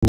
Hey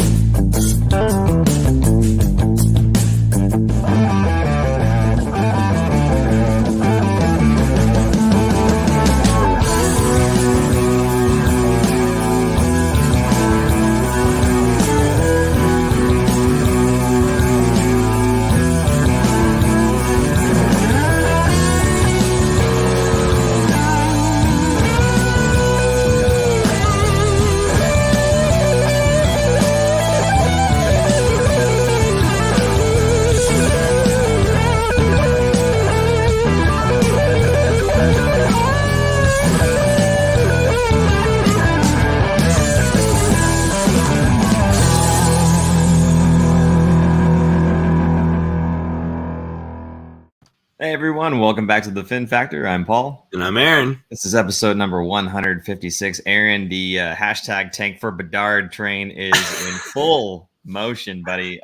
everyone, welcome back to the Fin Factor. I'm Paul. And I'm Aaron. This is episode number 156. Aaron, the hashtag tank for Bedard train is in full motion, buddy.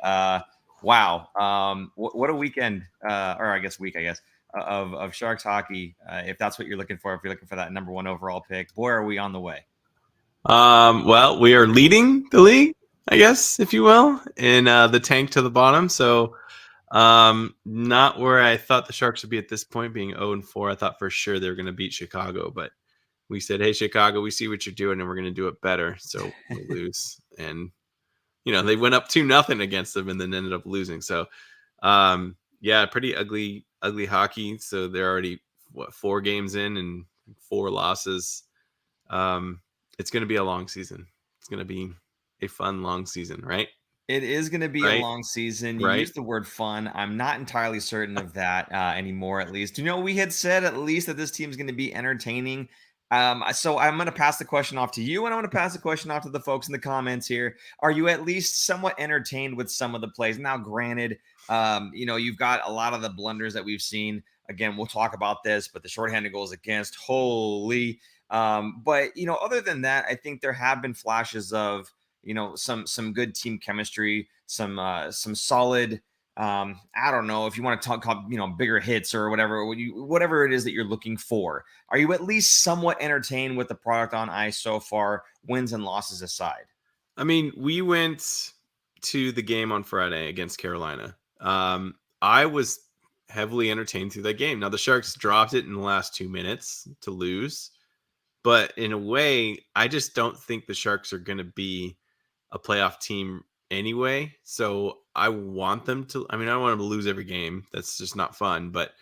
Wow. What a weekend, or I guess week, of Sharks hockey. If that's what you're looking for, if you're looking for that number one overall pick, boy, are we on the way. Well, we are leading the league, I guess, if you will, in the tank to the bottom. So not where I thought the Sharks would be at this point, being 0-4. I thought for sure they were going to beat Chicago, but we said, hey, Chicago, we see what you're doing and we're going to do it better. So we'll lose. And, they went up 2-0 against them and then ended up losing. So, pretty ugly hockey. So they're already, 4 games in and 4 losses. It's going to be a long season. It's going to be a fun, long season, right? It is going to be a long season. You used the word fun. I'm not entirely certain of that anymore, at least. We had said at least that this team is going to be entertaining. So I'm going to pass the question off to you, and I'm going to pass the question off to the folks in the comments here. Are you at least somewhat entertained with some of the plays? Now, granted, you've got a lot of the blunders that we've seen. Again, we'll talk about this, but the shorthanded goals against, holy. But other than that, I think there have been flashes of some good team chemistry, some solid. I don't know if you want to talk, bigger hits or whatever it is that you're looking for. Are you at least somewhat entertained with the product on ice so far, wins and losses aside? I mean, we went to the game on Friday against Carolina. I was heavily entertained through that game. Now the Sharks dropped it in the last 2 minutes to lose, but in a way, I just don't think the Sharks are going to be a playoff team anyway. So I want them to, I don't want them to lose every game. That's just not fun, but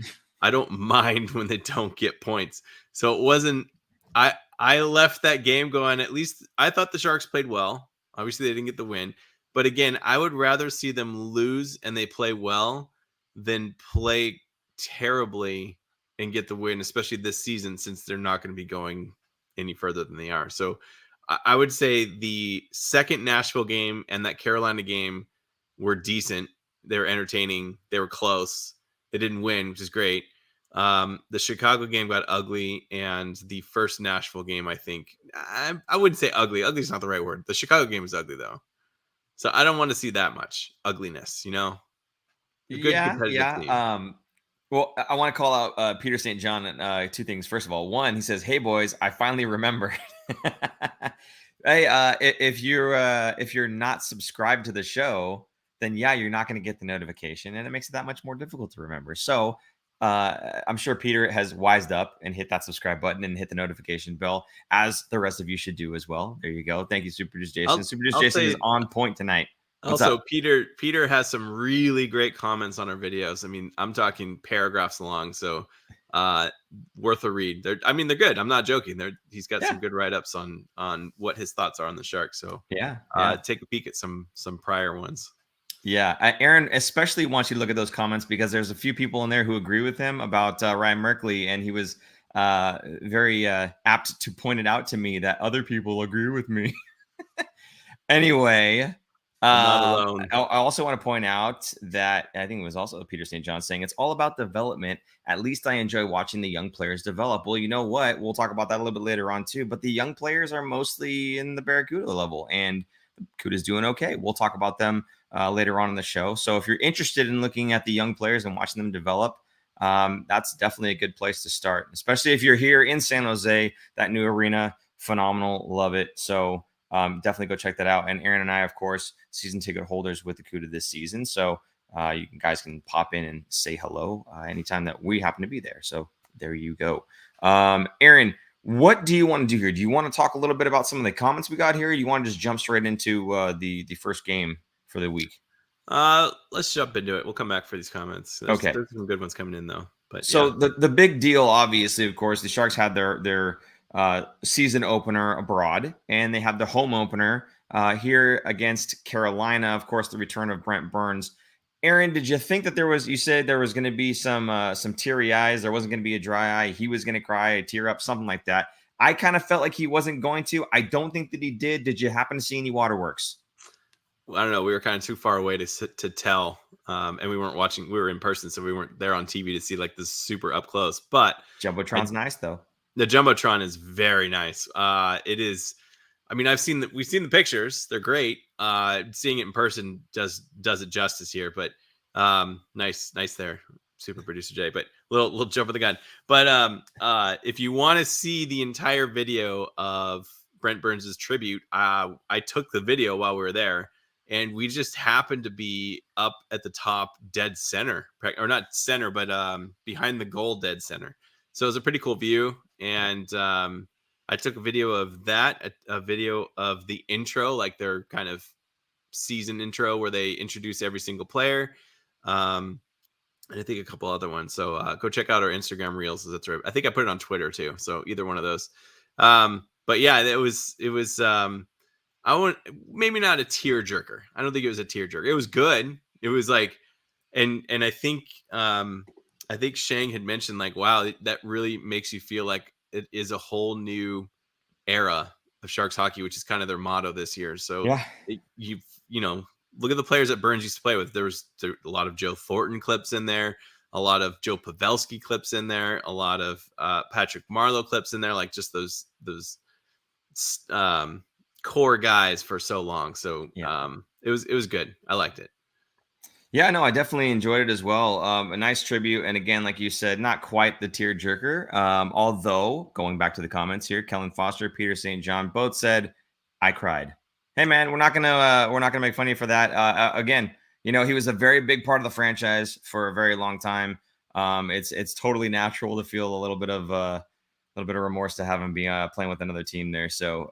I don't mind when they don't get points. So it wasn't, I left that game going, at least I thought the Sharks played well. Obviously they didn't get the win, but again, I would rather see them lose and they play well than play terribly and get the win, especially this season, since they're not going to be going any further than they are. So I would say the second Nashville game and that Carolina game were decent. They were entertaining. They were close. They didn't win, which is great. The Chicago game got ugly, and the first Nashville game, I think, I wouldn't say ugly. Ugly is not the right word. The Chicago game was ugly, though. So I don't want to see that much ugliness, Yeah. Well, I want to call out Peter St. John 2 things. First of all, one, he says, "Hey boys, I finally remembered." Hey, if you're not subscribed to the show, then you're not going to get the notification, and it makes it that much more difficult to remember. So I'm sure Peter has wised up and hit that subscribe button and hit the notification bell, as the rest of you should do as well. There you go. Thank you, Super Producer Jason. Super Producer Jason is on point tonight. Also, Peter has some really great comments on our videos. I'm talking paragraphs long, so worth a read. They're good. I'm not joking. He's got some good write-ups on what his thoughts are on the Sharks. So take a peek at some prior ones. Yeah, Aaron especially wants you to look at those comments because there's a few people in there who agree with him about Ryan Merkley, and he was very apt to point it out to me that other people agree with me. Anyway. Not alone. I also want to point out that I think it was also Peter St. John saying it's all about development. At least I enjoy watching the young players develop. Well, you know what? We'll talk about that a little bit later on too. But the young players are mostly in the Barracuda level, and Barracuda's doing okay. We'll talk about them later on in the show. So if you're interested in looking at the young players and watching them develop, that's definitely a good place to start, especially if you're here in San Jose. That new arena, phenomenal. Love it. So definitely go check that out. And Aaron and I, of course, season ticket holders with the CUDA this season. So you guys can pop in and say hello anytime that we happen to be there. So there you go. Aaron, what do you want to do here? Do you want to talk a little bit about some of the comments we got here? Or you want to just jump straight into the first game for the week? Let's jump into it. We'll come back for these comments. There's some good ones coming in though. But so the big deal, obviously, of course, the Sharks had their season opener abroad, and they have the home opener here against Carolina. Of course, the return of Brent Burns. Aaron, did you think that you said there was going to be some teary eyes? There wasn't going to be a dry eye. He was going to cry, a tear up, something like that. I kind of felt like he wasn't going to. I don't think that he did. Did you happen to see any waterworks? I don't know. We were kind of too far away to tell. And we weren't watching. We were in person, so we weren't there on TV to see like this super up close. But Jumbotron's nice though. The Jumbotron is very nice. It is. I mean, we've seen the pictures. They're great. Seeing it in person does it justice here. But nice there, super producer Jay. But little jump of the gun. But if you want to see the entire video of Brent Burns' tribute, I took the video while we were there. And we just happened to be up at the top dead center, or not center, but behind the goal dead center. So it was a pretty cool view. And I took a video of that, a video of the intro, like their kind of season intro where they introduce every single player. And I think a couple other ones. So go check out our Instagram reels. That's right. I think I put it on Twitter too. So either one of those. But yeah, it was maybe not a tearjerker. I don't think it was a tearjerker. It was good. It was like, and I think Shang had mentioned like, wow, that really makes you feel like it is a whole new era of Sharks hockey, which is kind of their motto this year. So yeah, you look at the players that Burns used to play with. There was a lot of Joe Thornton clips in there, a lot of Joe Pavelski clips in there, a lot of Patrick Marleau clips in there, like just those core guys for so long. So it was good. I liked it. Yeah, no, I definitely enjoyed it as well. A nice tribute. And again, like you said, not quite the tear jerker. Although going back to the comments here, Kellen Foster, Peter St. John both said, I cried. Hey man, we're not gonna make fun of you for that. Again, he was a very big part of the franchise for a very long time. It's totally natural to feel a little bit of remorse to have him be playing with another team there. So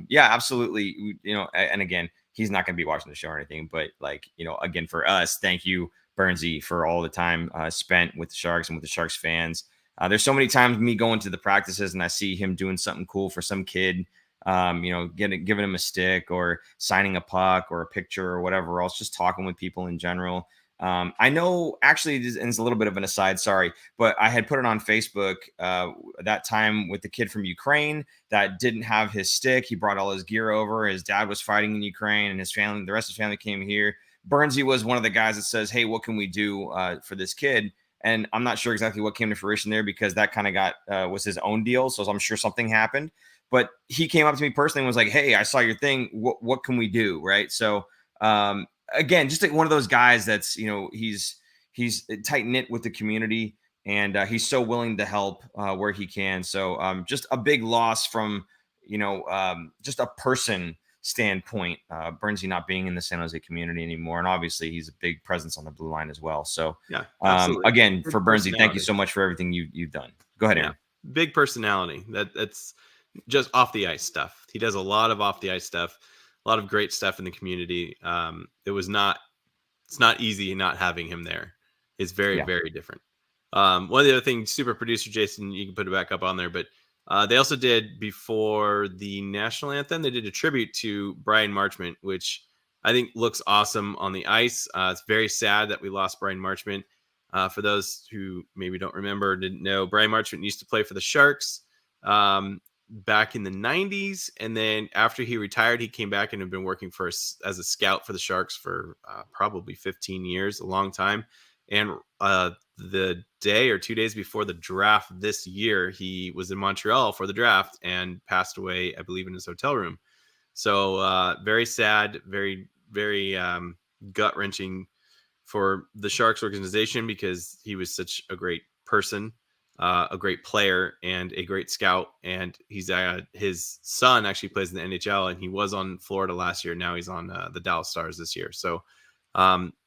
yeah, absolutely. And again, he's not going to be watching the show or anything, but like, again, for us, thank you, Burnsy, for all the time spent with the Sharks and with the Sharks fans. There's so many times me going to the practices and I see him doing something cool for some kid, giving him a stick or signing a puck or a picture or whatever else, just talking with people in general. I know actually, and it's a little bit of an aside, sorry, but I had put it on Facebook that time with the kid from Ukraine that didn't have his stick. He brought all his gear over. His dad was fighting in Ukraine and the rest of his family came here. Burnsy was one of the guys that says, hey, what can we do for this kid? And I'm not sure exactly what came to fruition there because that kind of was his own deal. So I'm sure something happened, but he came up to me personally and was like, hey, I saw your thing. What can we do? Right. So, again, just like one of those guys that's, he's tight knit with the community and he's so willing to help where he can. So just a big loss from, just a person standpoint, Burnsy not being in the San Jose community anymore. And obviously he's a big presence on the blue line as well. So yeah, again, for Burnsy, thank you so much for everything you've done. Go ahead, Aaron. Yeah. Big personality. That's just off the ice stuff. He does a lot of off the ice stuff. A lot of great stuff in the community. It's not easy not having him there. It's very, very different. One of the other things, super producer Jason, you can put it back up on there, but they also did before the national anthem, they did a tribute to Brian Marchment, which I think looks awesome on the ice. It's very sad that we lost Brian Marchment. For those who maybe don't remember, or didn't know, Brian Marchment used to play for the Sharks. Back in the 90s, and then after he retired, he came back and had been working as a scout for the Sharks for probably 15 years, a long time. And the day or 2 days before the draft this year, he was in Montreal for the draft and passed away, I believe, in his hotel room. So very sad, very, very gut-wrenching for the Sharks organization because he was such a great person. a great player and a great scout. And he's his son actually plays in the NHL, and he was on Florida last year. Now he's on the Dallas Stars this year. So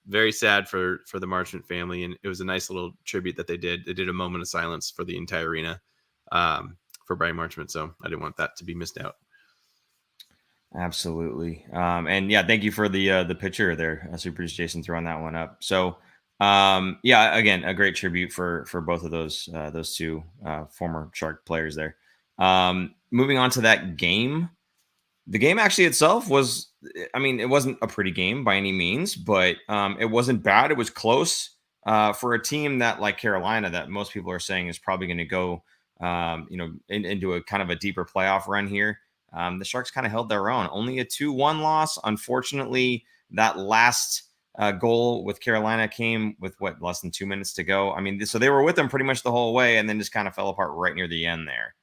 very sad for the Marchment family. And it was a nice little tribute that they did. They did a moment of silence for the entire arena for Brian Marchment. So I didn't want that to be missed out. Absolutely. And yeah, thank you for the picture there, Super Producer Jason, throwing that one up. So yeah, again, a great tribute for both of those two former Shark players there. Moving on to that game. The game actually itself was, I mean, it wasn't a pretty game by any means, but it wasn't bad. It was close for a team that, like Carolina, that most people are saying is probably going to go, into a kind of a deeper playoff run here. The Sharks kind of held their own. Only a 2-1 loss. Unfortunately, that last goal with Carolina came with less than 2 minutes to go. I mean, so they were with them pretty much the whole way, and then just kind of fell apart right near the end there.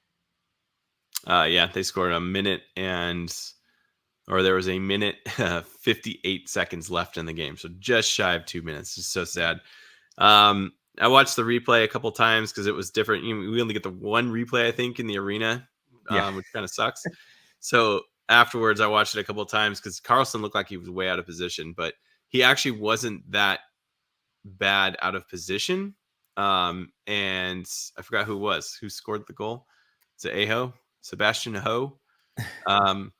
Yeah, they scored a minute there was a minute 58 seconds left in the game. So just shy of 2 minutes. It's so sad. I watched the replay a couple times because it was different. We only get the one replay, I think, in the arena, which kind of sucks. So afterwards, I watched it a couple of times because Carlson looked like he was way out of position, but he actually wasn't that bad out of position. And I forgot who scored the goal. Is it Aho? Sebastian Aho? Aho.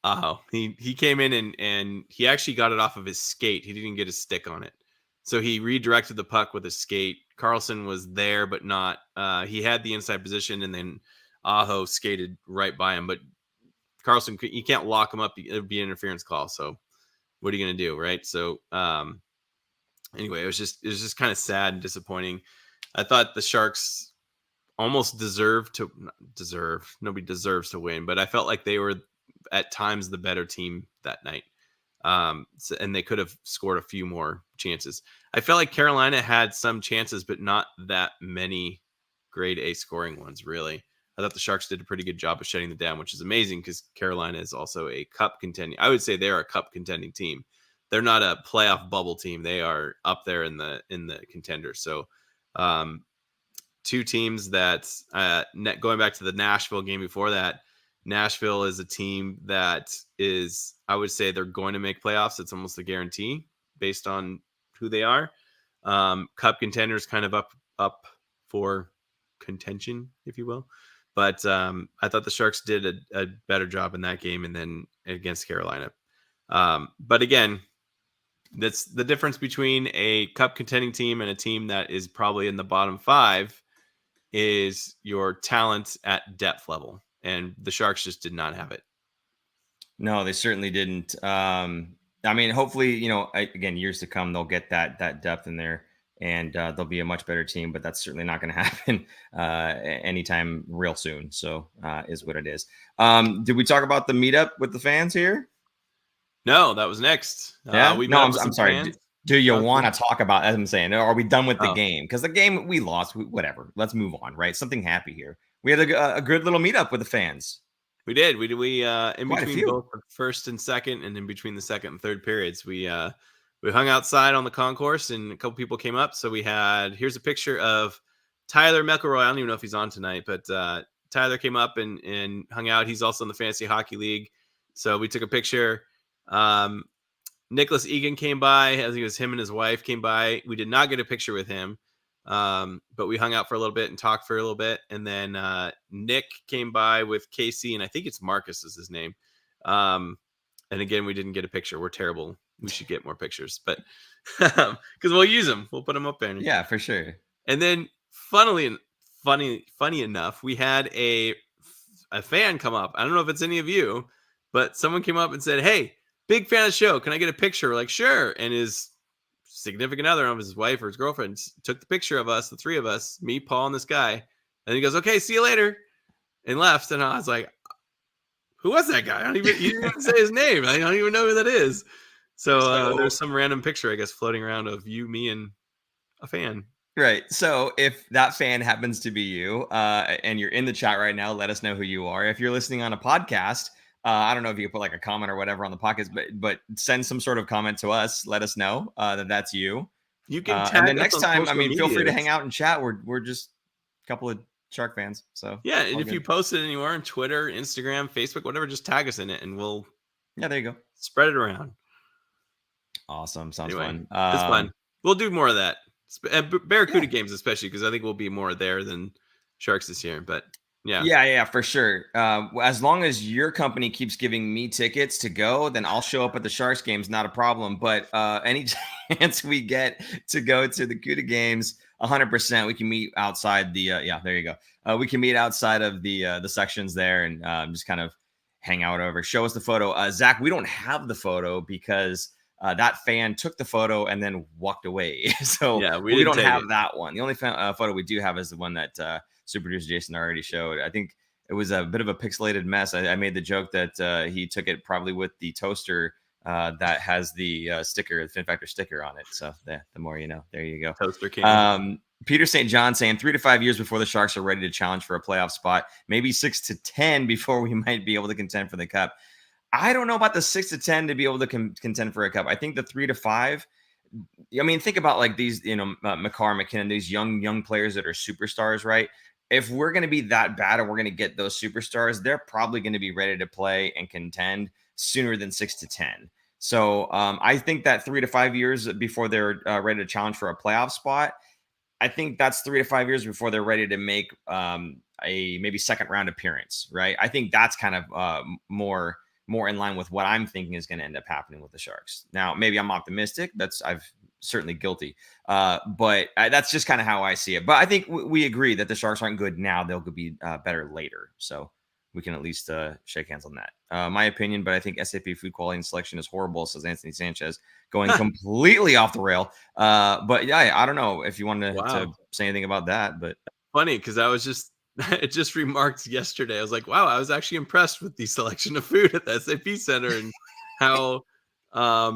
Aho. He came in and he actually got it off of his skate. He didn't get a stick on it. So he redirected the puck with a skate. Carlson was there, but not. He had the inside position, and then Aho skated right by him. But Carlson, you can't lock him up. It would be an interference call. So what are you going to do, right? So anyway, it was just kind of sad and disappointing. I thought the Sharks almost nobody deserves to win, but I felt like they were at times the better team that night. And they could have scored a few more chances. I felt like Carolina had some chances, but not that many grade A scoring ones, really. I thought the Sharks did a pretty good job of shutting them down, which is amazing because Carolina is also a cup contending. I would say they're a cup contending team. They're not a playoff bubble team. They are up there in the contenders. So two teams that going back to the Nashville game before that, Nashville is a team that is, I would say, they're going to make playoffs. It's almost a guarantee based on who they are. Cup contenders kind of up for contention, if you will. But I thought the Sharks did a better job in that game and then against Carolina. But again, that's the difference between a cup contending team and a team that is probably in the bottom 5 is your talent at depth level. And the Sharks just did not have it. No, they certainly didn't. I mean, hopefully, again, years to come, they'll get that depth in there and they'll be a much better team, but that's certainly not going to happen anytime real soon. So is what it is. Did we talk about the meetup with the fans here? No, that was next. Yeah, I'm sorry. Do you want to talk about, as I'm saying, are we done with the game? Because the game we lost, whatever. Let's move on, right? Something happy here. We had a good little meetup with the fans. We did. We in between both the first and second, and in between the second and third periods, we hung outside on the concourse, and a couple people came up. So here's a picture of Tyler McElroy. I don't even know if he's on tonight, but Tyler came up and hung out. He's also in the Fantasy Hockey League. So we took a picture. Nicholas Egan came by. I think it was him and his wife came by. We did not get a picture with him. But we hung out for a little bit and talked for a little bit. And then Nick came by with Casey, and I think it's Marcus is his name. And again, we didn't get a picture. We're terrible. We should get more pictures, but because we'll use them. We'll put them up there. Yeah, for sure. And then funny enough, we had a fan come up. I don't know if it's any of you, but someone came up and said, "Hey, big fan of the show. Can I get a picture?" We're like, "Sure." And his significant other of his wife or his girlfriend took the picture of us, the three of us, me, Paul, and this guy. And he goes, "Okay, see you later," and left. And I was like, "Who was that guy? You didn't even say his name. I don't even know who that is." So there's some random picture, I guess, floating around of you, me, and a fan. Right. So if that fan happens to be you and you're in the chat right now, let us know who you are. If you're listening on a podcast, I don't know if you put like a comment or whatever on the podcast, but send some sort of comment to us. Let us know that that's you. You can tag and then next time, I mean, feel free to hang out and chat. We're just couple of Shark fans. So yeah, and if good. you post it anywhere on Twitter, Instagram, Facebook, whatever, just tag us in it, and we'll there you go. Spread it around. Awesome, sounds Anyway, fun. It's fun. We'll do more of that. Barracuda games, especially because I think we'll be more there than Sharks this year. But yeah, for sure. As long as your company keeps giving me tickets to go, then I'll show up at the Sharks games, not a problem. But any chance we get to go to the CUDA games, 100%, we can meet outside the. There you go. We can meet outside of the sections there and just kind of hang out over. Show us the photo, Zach. We don't have the photo because that fan took the photo and then walked away. So we don't have that one. The only photo we do have is the one that. Super producer Jason already showed. I think it was a bit of a pixelated mess. I made the joke that he took it probably with the toaster that has the sticker, the Fin Factor sticker on it. So the more you know. There you go. Toaster can. Peter St. John saying 3 to 5 years before the Sharks are ready to challenge for a playoff spot, maybe 6 to 10 before we might be able to contend for the cup. I don't know about the 6 to 10 to be able to contend for a cup. I think the 3 to 5. I mean, think about like these, McCarr, McKinnon, these young players that are superstars, right? If we're going to be that bad and we're going to get those superstars, they're probably going to be ready to play and contend sooner than 6 to 10. So I think that 3 to 5 years before they're ready to challenge for a playoff spot, I think that's 3 to 5 years before they're ready to make a maybe second round appearance, right? I think that's kind of more in line with what I'm thinking is going to end up happening with the Sharks. Now, maybe I'm optimistic. I've certainly guilty. But that's just kind of how I see it. But I think we agree that the Sharks aren't good now. They'll be better later. So we can at least shake hands on that. My opinion, but I think SAP food quality and selection is horrible, says Anthony Sanchez, going completely off the rail. But yeah, I don't know if you wanted to say anything about that. But funny, because it just remarked yesterday. I was like, wow, I was actually impressed with the selection of food at the SAP Center and how, I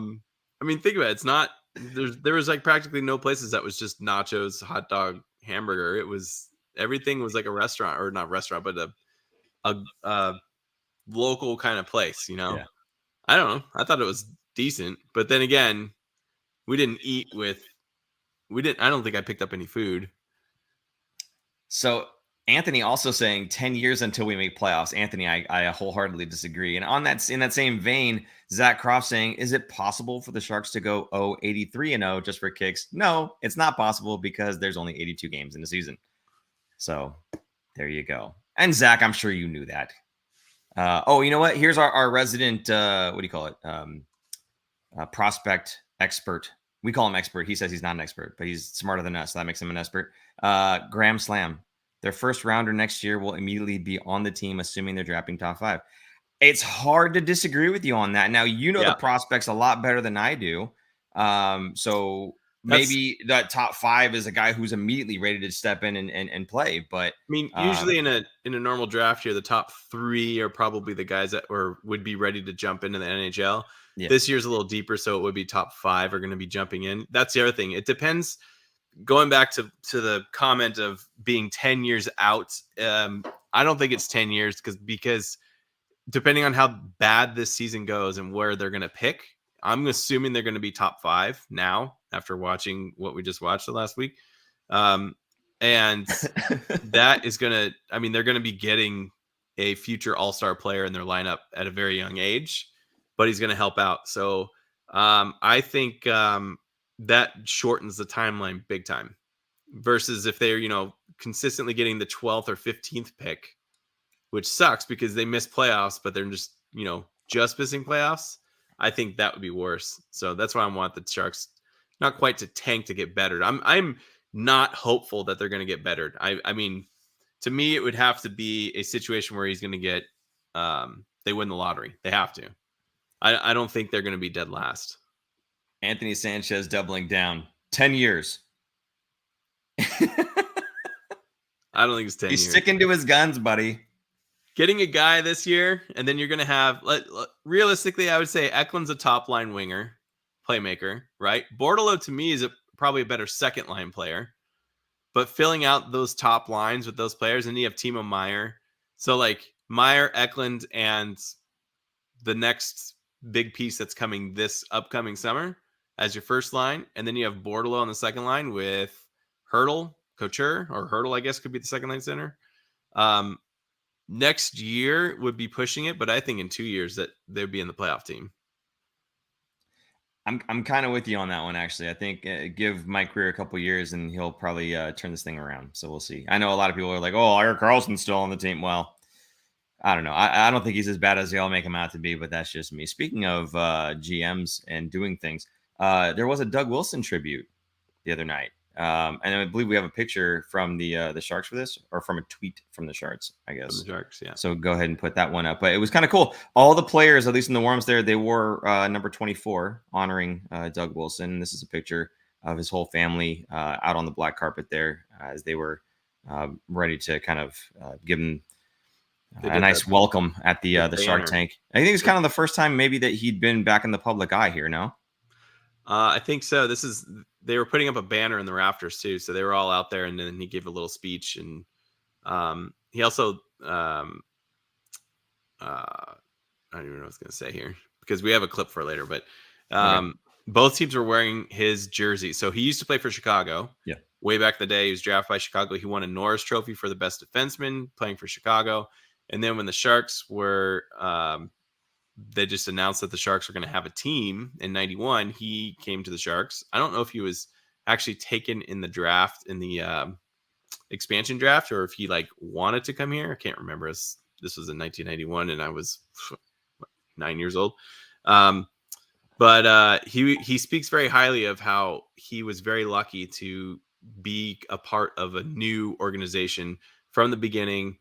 mean, think about it. It's not, there was like practically no places that was just nachos, hot dog, hamburger. Everything was like a restaurant, or not restaurant, but a local kind of place, Yeah. I don't know. I thought it was decent, but then again, I don't think I picked up any food. So Anthony also saying 10 years until we make playoffs. Anthony, I wholeheartedly disagree. And in that same vein, Zach Croft saying, is it possible for the Sharks to go 83-0 just for kicks? No, it's not possible because there's only 82 games in the season. So there you go. And Zach, I'm sure you knew that. You know what? Here's our resident, what do you call it? Prospect expert. We call him expert. He says he's not an expert, but he's smarter than us. So that makes him an expert. Graham Slam. Their first rounder next year will immediately be on the team, assuming they're drafting top 5. It's hard to disagree with you on that. Now, the prospects a lot better than I do. So maybe that top 5 is a guy who's immediately ready to step in and play. But I mean, usually in a normal draft here, the top 3 are probably the guys that would be ready to jump into the NHL. Yeah. This year's a little deeper, so it would be top 5 are going to be jumping in. That's the other thing. It depends. Going back to the comment of being 10 years out, I don't think it's 10 years because depending on how bad this season goes and where they're going to pick, I'm assuming they're going to be top 5 now after watching what we just watched the last week. And that is going to, I mean, they're going to be getting a future all-star player in their lineup at a very young age, but he's going to help out. So I think that shortens the timeline big time versus if they're, consistently getting the 12th or 15th pick, which sucks because they miss playoffs, but they're just, just missing playoffs. I think that would be worse. So that's why I want the Sharks not quite to tank to get bettered. I'm not hopeful that they're going to get bettered. I mean, to me, it would have to be a situation where he's going to get, they win the lottery. They have to. I don't think they're going to be dead last. Anthony Sanchez doubling down. 10 years. I don't think it's 10 years. He's sticking to his guns, buddy. Getting a guy this year, and then you're going to have, realistically, I would say Eklund's a top-line winger, playmaker, right? Bortolo, to me, is probably a better second-line player. But filling out those top lines with those players, and you have Timo Meier. So, Meier, Eklund, and the next big piece that's coming this upcoming summer as your first line. And then you have Bortolo on the second line with Hurdle, Couture, or Hurdle, I guess, could be the second line center. Next year would be pushing it, but I think in 2 years that they'd be in the playoff team. I'm kind of with you on that one, actually. I think give Mike Greer a couple years and he'll probably turn this thing around. So we'll see. I know a lot of people are like, oh, Erik Karlsson's still on the team. Well, I don't know. I don't think he's as bad as they all make him out to be, but that's just me. Speaking of GMs and doing things, there was a Doug Wilson tribute the other night. And I believe we have a picture from the Sharks for this, or from a tweet from the Sharks, I guess. From the Sharks, yeah. So go ahead and put that one up. But it was kind of cool. All the players, at least in the warm-ups there, they wore number 24, honoring Doug Wilson. This is a picture of his whole family out on the black carpet there as they were ready to kind of give him a nice welcome at the Shark Tank. I think it's kind of the first time maybe that he'd been back in the public eye here, no? I think so. They were putting up a banner in the rafters too, so they were all out there, and then he gave a little speech, and he also I don't even know what I was going to say here because we have a clip for it later, but both teams were wearing his jersey. So he used to play for Chicago. Yeah. Way back in the day, he was drafted by Chicago. He won a Norris Trophy for the best defenseman playing for Chicago. And then when the Sharks were they just announced that the Sharks were going to have a team in 91. He came to the Sharks. I don't know if he was actually taken in the draft, in the expansion draft, or if he like wanted to come here. I can't remember. This was in 1991 and I was 9 years old. But he speaks very highly of how he was very lucky to be a part of a new organization from the beginning.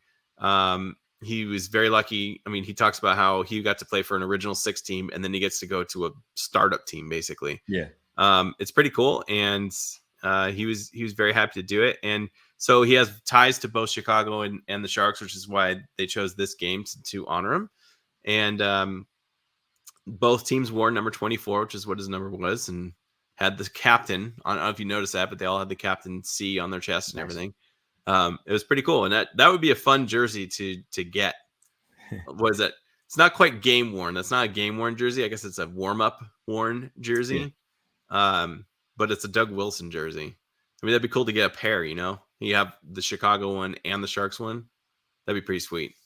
He was very lucky. I mean, he talks about how he got to play for an original 6 team and then he gets to go to a startup team, basically. Yeah. It's pretty cool. And he was very happy to do it. And so he has ties to both Chicago and the Sharks, which is why they chose this game to honor him. And both teams wore number 24, which is what his number was, and had the captain. I don't know if you noticed that, but they all had the captain C on their chest and everything. It was pretty cool, and that would be a fun jersey to get. What is it? It's not quite game worn. That's not a game worn jersey. I guess it's a warm up worn jersey. Yeah. But it's a Doug Wilson jersey. I mean, that'd be cool to get a pair. You know, you have the Chicago one and the Sharks one. That'd be pretty sweet.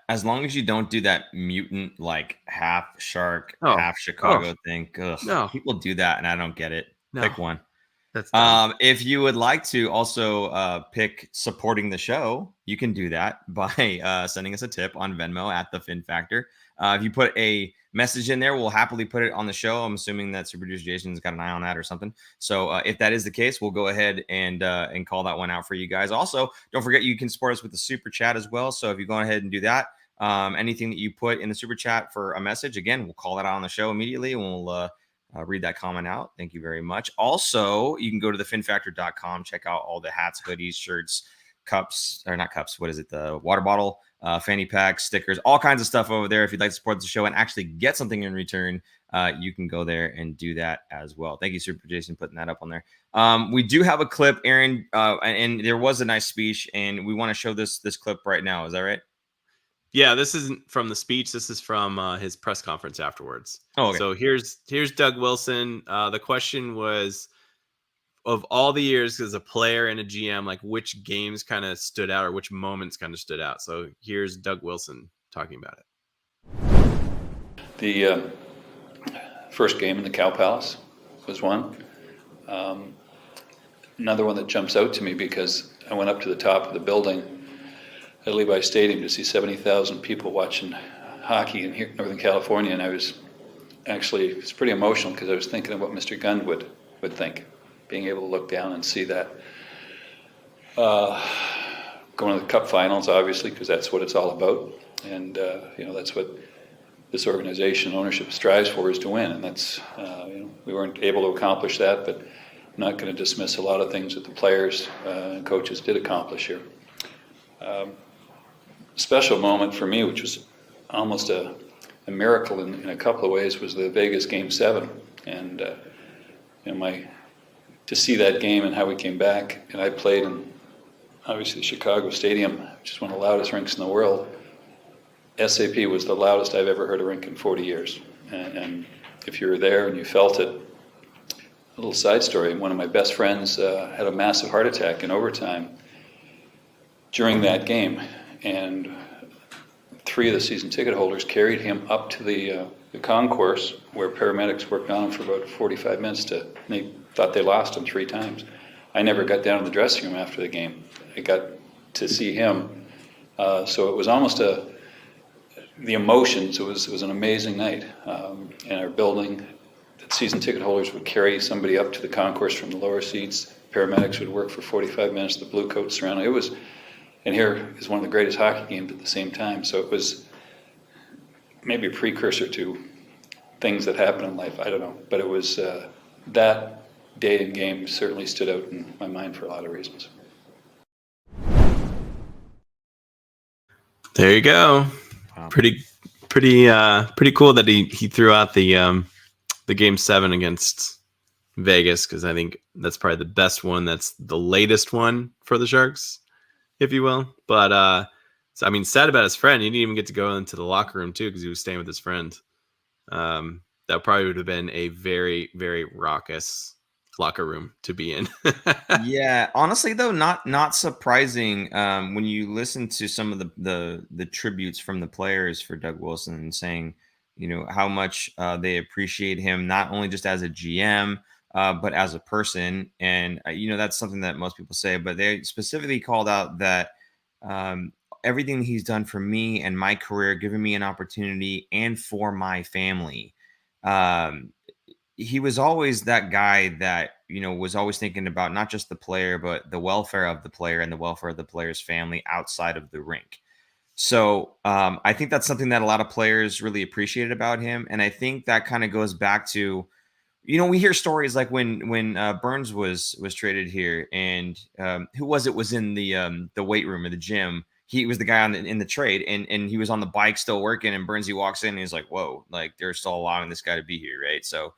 As long as you don't do that mutant like half Shark, half Chicago thing. Ugh. No, people do that, and I don't get it. No. Pick one. That's if you would like to also pick supporting the show, you can do that by sending us a tip on Venmo at the Fin Factor. If you put a message in there, we'll happily put it on the show. I'm assuming that Super Producer Jason's got an eye on that or something. So if that is the case, we'll go ahead and call that one out for you guys. Also, don't forget you can support us with the Super Chat as well. So if you go ahead and do that, anything that you put in the Super Chat for a message, again, we'll call that out on the show immediately, and we'll read that comment out. Thank you very much. Also, you can go to thefinfactor.com, check out all the hats, hoodies, shirts, cups, or not cups. What is it? The water bottle, fanny packs, stickers, all kinds of stuff over there. If you'd like to support the show and actually get something in return, you can go there and do that as well. Thank you, Super Jason, putting that up on there. We do have a clip, Aaron, and there was a nice speech, and we want to show this clip right now. Is that right? Yeah, this isn't from the speech. This is from his press conference afterwards. Oh, okay. So here's Doug Wilson. The question was, of all the years as a player and a GM, like which games kind of stood out or which moments kind of stood out. So here's Doug Wilson talking about it. The first game in the Cow Palace was one. Another one that jumps out to me because I went up to the top of the building at Levi Stadium to see 70,000 people watching hockey in here, Northern California, and I was actually, it's pretty emotional because I was thinking of what Mr. Gunn would think, being able to look down and see that. Going to the Cup Finals, obviously, because that's what it's all about, and that's what this organization ownership strives for, is to win, and that's we weren't able to accomplish that, but I'm not going to dismiss a lot of things that the players and coaches did accomplish here. Special moment for me, which was almost a miracle in a couple of ways, was the Vegas Game 7, and to see that game and how we came back, and I played in obviously the Chicago Stadium, which is one of the loudest rinks in the world. SAP was the loudest I've ever heard a rink in 40 years, and if you were there and you felt it, little side story. One of my best friends had a massive heart attack in overtime during that game, and 3 of the season ticket holders carried him up to the concourse where paramedics worked on him for about 45 minutes. They thought they lost him 3 times. I never got down to the dressing room after the game. I got to see him, so it was almost the emotions. It was an amazing night in our building. The season ticket holders would carry somebody up to the concourse from the lower seats. Paramedics would work for 45 minutes. The blue coats surrounding it was. And here is one of the greatest hockey games at the same time. So it was maybe a precursor to things that happen in life. I don't know. But it was that day and game certainly stood out in my mind for a lot of reasons. There you go. Wow. Pretty cool that he threw out the Game 7 against Vegas, because I think that's probably the best one. That's the latest one for the Sharks, if you will. But so, I mean, sad about his friend. He didn't even get to go into the locker room too, because he was staying with his friend. That probably would have been a very, very raucous locker room to be in. Yeah, honestly though, not surprising when you listen to some of the tributes from the players for Doug Wilson, saying, you know, how much they appreciate him, not only just as a GM, but as a person. And, you know, that's something that most people say, but they specifically called out that everything he's done for me and my career, giving me an opportunity and for my family. He was always that guy that, you know, was always thinking about not just the player, but the welfare of the player and the welfare of the player's family outside of the rink. So I think that's something that a lot of players really appreciated about him. And I think that kind of goes back to, you know, we hear stories like when Burns was traded here, and who was in the weight room or the gym. He was the guy in the trade, and he was on the bike still working, and Burns, he walks in and he's like, whoa, like they're still allowing this guy to be here. Right. So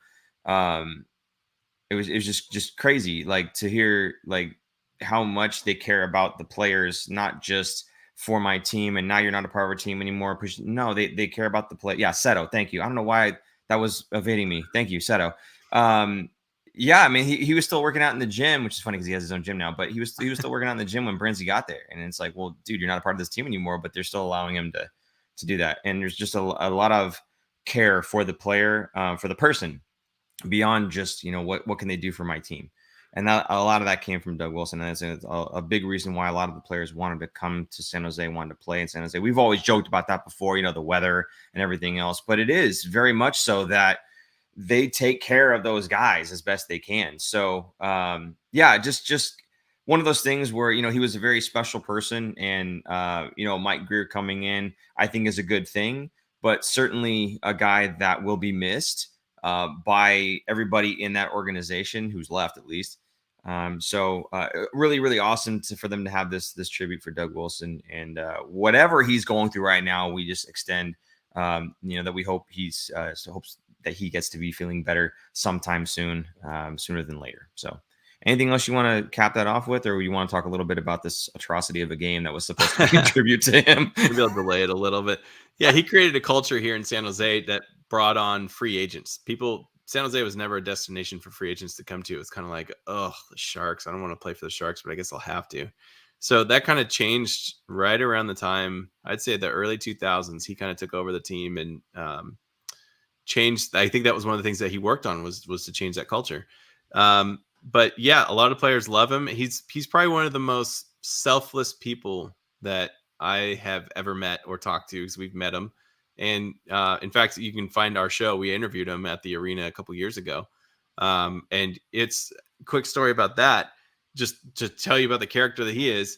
it was just crazy, like, to hear like how much they care about the players, not just for my team. And now you're not a part of our team anymore. No, they care about the play. Yeah. Seto. Thank you. I don't know why that was evading me. Thank you, Seto. Yeah, I mean, he was still working out in the gym, which is funny because he has his own gym now, but he was still working out in the gym when Brinsey got there. And it's like, well, dude, you're not a part of this team anymore, but they're still allowing him to do that. And there's just a lot of care for the player, for the person, beyond just, you know, what can they do for my team. And that, a lot of that came from Doug Wilson. And that's a big reason why a lot of the players wanted to come to San Jose, wanted to play in San Jose. We've always joked about that before, you know, the weather and everything else, but it is very much so that they take care of those guys as best they can. So, yeah, just one of those things where, you know, he was a very special person, and, you know, Mike Greer coming in, I think, is a good thing, but certainly a guy that will be missed by everybody in that organization who's left, at least. So really, really awesome for them to have this tribute for Doug Wilson, and whatever he's going through right now, we just extend, you know, that we hope hopes that he gets to be feeling better sometime soon, sooner than later. So anything else you want to cap that off with, or you want to talk a little bit about this atrocity of a game that was supposed to be a tribute to him? Maybe I'll delay it a little bit. Yeah, he created a culture here in San Jose that brought on free agents. San Jose was never a destination for free agents to come to. It was kind of like, oh, the Sharks. I don't want to play for the Sharks, but I guess I'll have to. So that kind of changed right around the time, I'd say the early 2000s. He kind of took over the team and changed. I think that was one of the things that he worked on was to change that culture. But yeah, a lot of players love him. He's probably one of the most selfless people that I have ever met or talked to, because we've met him. And in fact, you can find our show. We interviewed him at the arena a couple years ago. And it's a quick story about that. Just to tell you about the character that he is,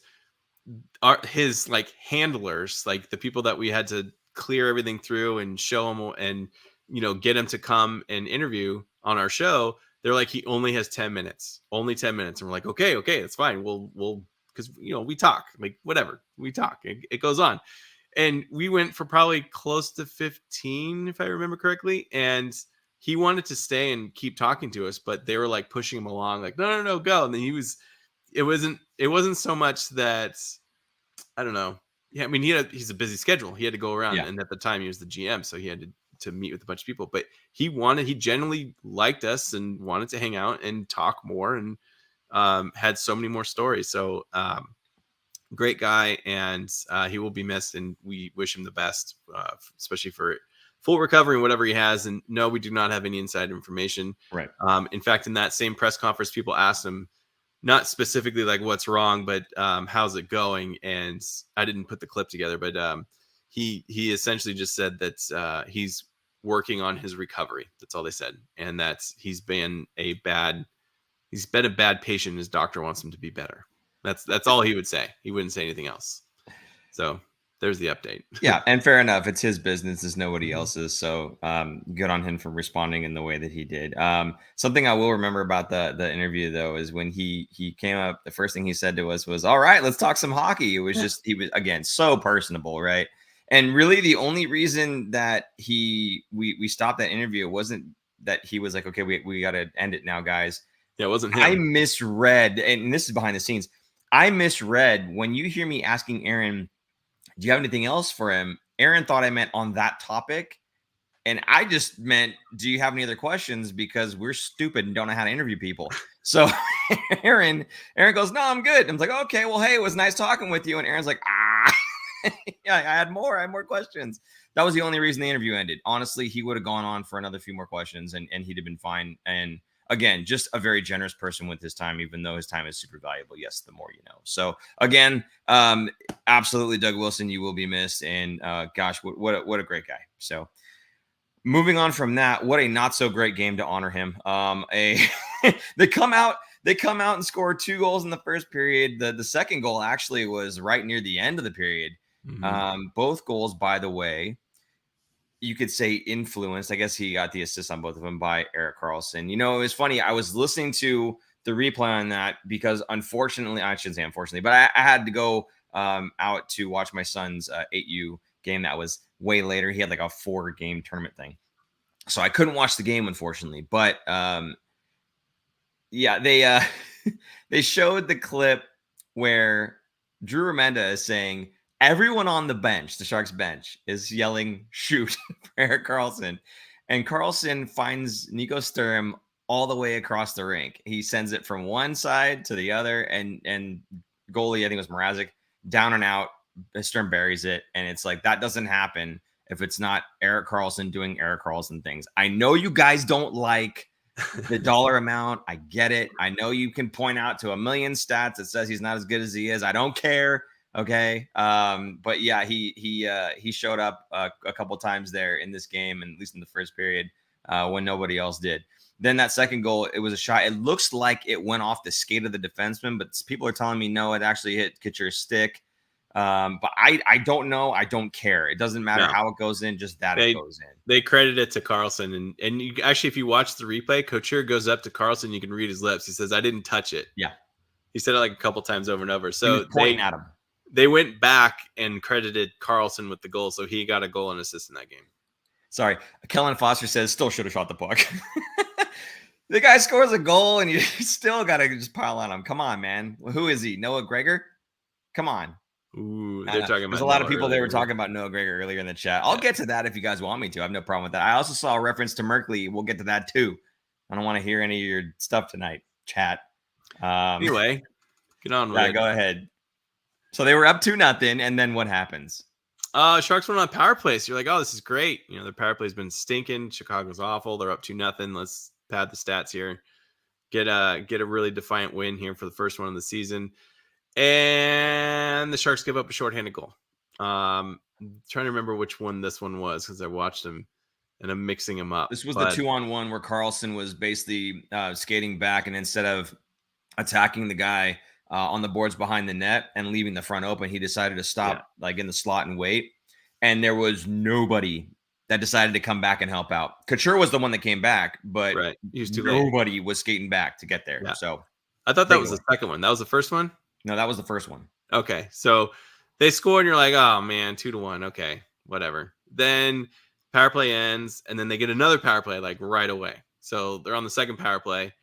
his like handlers, like the people that we had to clear everything through and show him and, you know, get him to come and interview on our show. They're like, he only has 10 minutes, only 10 minutes. And we're like, okay, that's fine. We'll, because, you know, we talk, like, whatever, we talk, it goes on. And we went for probably close to 15, if I remember correctly. And he wanted to stay and keep talking to us, but they were like pushing him along, like, no, go. And then it wasn't so much that, I don't know. Yeah, I mean, he's a busy schedule. He had to go around, and at the time he was the GM, so he had to meet with a bunch of people, but he genuinely liked us and wanted to hang out and talk more, and had so many more stories. So great guy, and he will be missed, and we wish him the best, especially for full recovery and whatever he has. And no, we do not have any inside information. Right. In fact, in that same press conference, people asked him, not specifically like what's wrong, but how's it going? And I didn't put the clip together, but he essentially just said that he's working on his recovery. That's all they said. And that's, he's been a bad patient. His doctor wants him to be better. That's all he would say. He wouldn't say anything else. So there's the update. Yeah, and fair enough. It's his business. It's nobody else's. So good on him for responding in the way that he did. Something I will remember about the interview, though, is when he came up, the first thing he said to us was, all right, let's talk some hockey. It was just, he was, again, so personable, right? And really the only reason that we stopped that interview, it wasn't that he was like, okay, we got to end it now, guys. Yeah, it wasn't him. I misread, and this is behind the scenes. I misread when you hear me asking Aaron, do you have anything else for him? Aaron thought I meant on that topic. And I just meant, do you have any other questions? Because we're stupid and don't know how to interview people. So Aaron goes, no, I'm good. I'm like, okay, well, hey, it was nice talking with you. And Aaron's like, yeah, I had more questions. That was the only reason the interview ended. Honestly, he would have gone on for another few more questions and he'd have been fine. And again, just a very generous person with his time, even though his time is super valuable. Yes, the more you know. So again, absolutely, Doug Wilson, you will be missed. And gosh, what a great guy. So moving on from that, what a not so great game to honor him. They come out and score 2 goals in the first period. The second goal actually was right near the end of the period. Mm-hmm. Both goals, by the way, you could say influenced. I guess he got the assist on both of them by Erik Karlsson. You know, it was funny. I was listening to the replay on that because unfortunately, I shouldn't say unfortunately, but I had to go out to watch my son's 8U game that was way later. He had like a 4-game tournament thing. So I couldn't watch the game, unfortunately. But yeah, they showed the clip where Drew Remenda is saying, everyone on the bench, the Sharks bench, is yelling, shoot, for Erik Karlsson. And Karlsson finds Nico Sturm all the way across the rink. He sends it from one side to the other, and goalie, I think it was Mrazek, down and out. Sturm buries it. And it's like, that doesn't happen if it's not Erik Karlsson doing Erik Karlsson things. I know you guys don't like the dollar amount. I get it. I know you can point out to a million stats that says he's not as good as he is. I don't care. Okay. But yeah, he showed up a couple times there in this game, and at least in the first period, when nobody else did. Then that second goal, it was a shot. It looks like it went off the skate of the defenseman, but people are telling me no, it actually hit Kitcher's stick. But I don't know. I don't care. It doesn't matter how it goes in, just that it goes in. They credit it to Karlsson. And you actually, if you watch the replay, Couture goes up to Karlsson, you can read his lips. He says, I didn't touch it. Yeah. He said it like a couple times over and over. So pointing at him. They went back and credited Karlsson with the goal, so he got a goal and assist in that game. Sorry. Kellen Foster says, still should have shot the puck. The guy scores a goal, and you still got to just pile on him. Come on, man. Who is he? Noah Gregor? Come on. Ooh, they're talking about There's a lot of people they were talking about Noah Gregor earlier in the chat. I'll get to that if you guys want me to. I have no problem with that. I also saw a reference to Merkley. We'll get to that too. I don't want to hear any of your stuff tonight, chat. Anyway, get on with it. Go ahead. So they were up 2-0, and then what happens? Sharks went on power play. So you're like, oh, this is great. You know, their power play's been stinking. Chicago's awful. They're up 2-0. Let's pad the stats here. Get a really defiant win here for the first one of the season. And the Sharks give up a shorthanded goal. I'm trying to remember which one this one was because I watched them and I'm mixing them up. This was the 2-on-1 where Karlsson was basically skating back, and instead of attacking the guy on the boards behind the net and leaving the front open, he decided to stop like in the slot and wait. And there was nobody that decided to come back and help out. Couture was the one that came back, but nobody was skating back to get there. Yeah. So I thought that was the second one. That was the first one? No, that was the first one. Okay. So they scored and you're like, oh man, 2-1. Okay, whatever. Then power play ends and then they get another power play like right away. So they're on the second power play,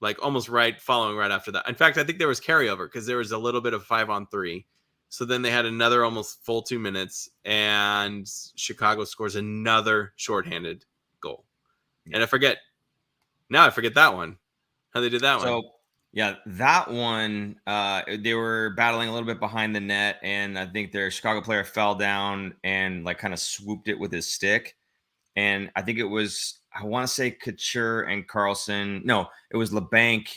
like almost following right after that. In fact, I think there was carryover because there was a little bit of 5-on-3. So then they had another almost full 2 minutes, and Chicago scores another shorthanded goal. And I forget that one. How they did that one. So yeah, that one, they were battling a little bit behind the net, and I think their Chicago player fell down and like kind of swooped it with his stick. And I think it was, I want to say Couture and Carlson. No, it was LeBanc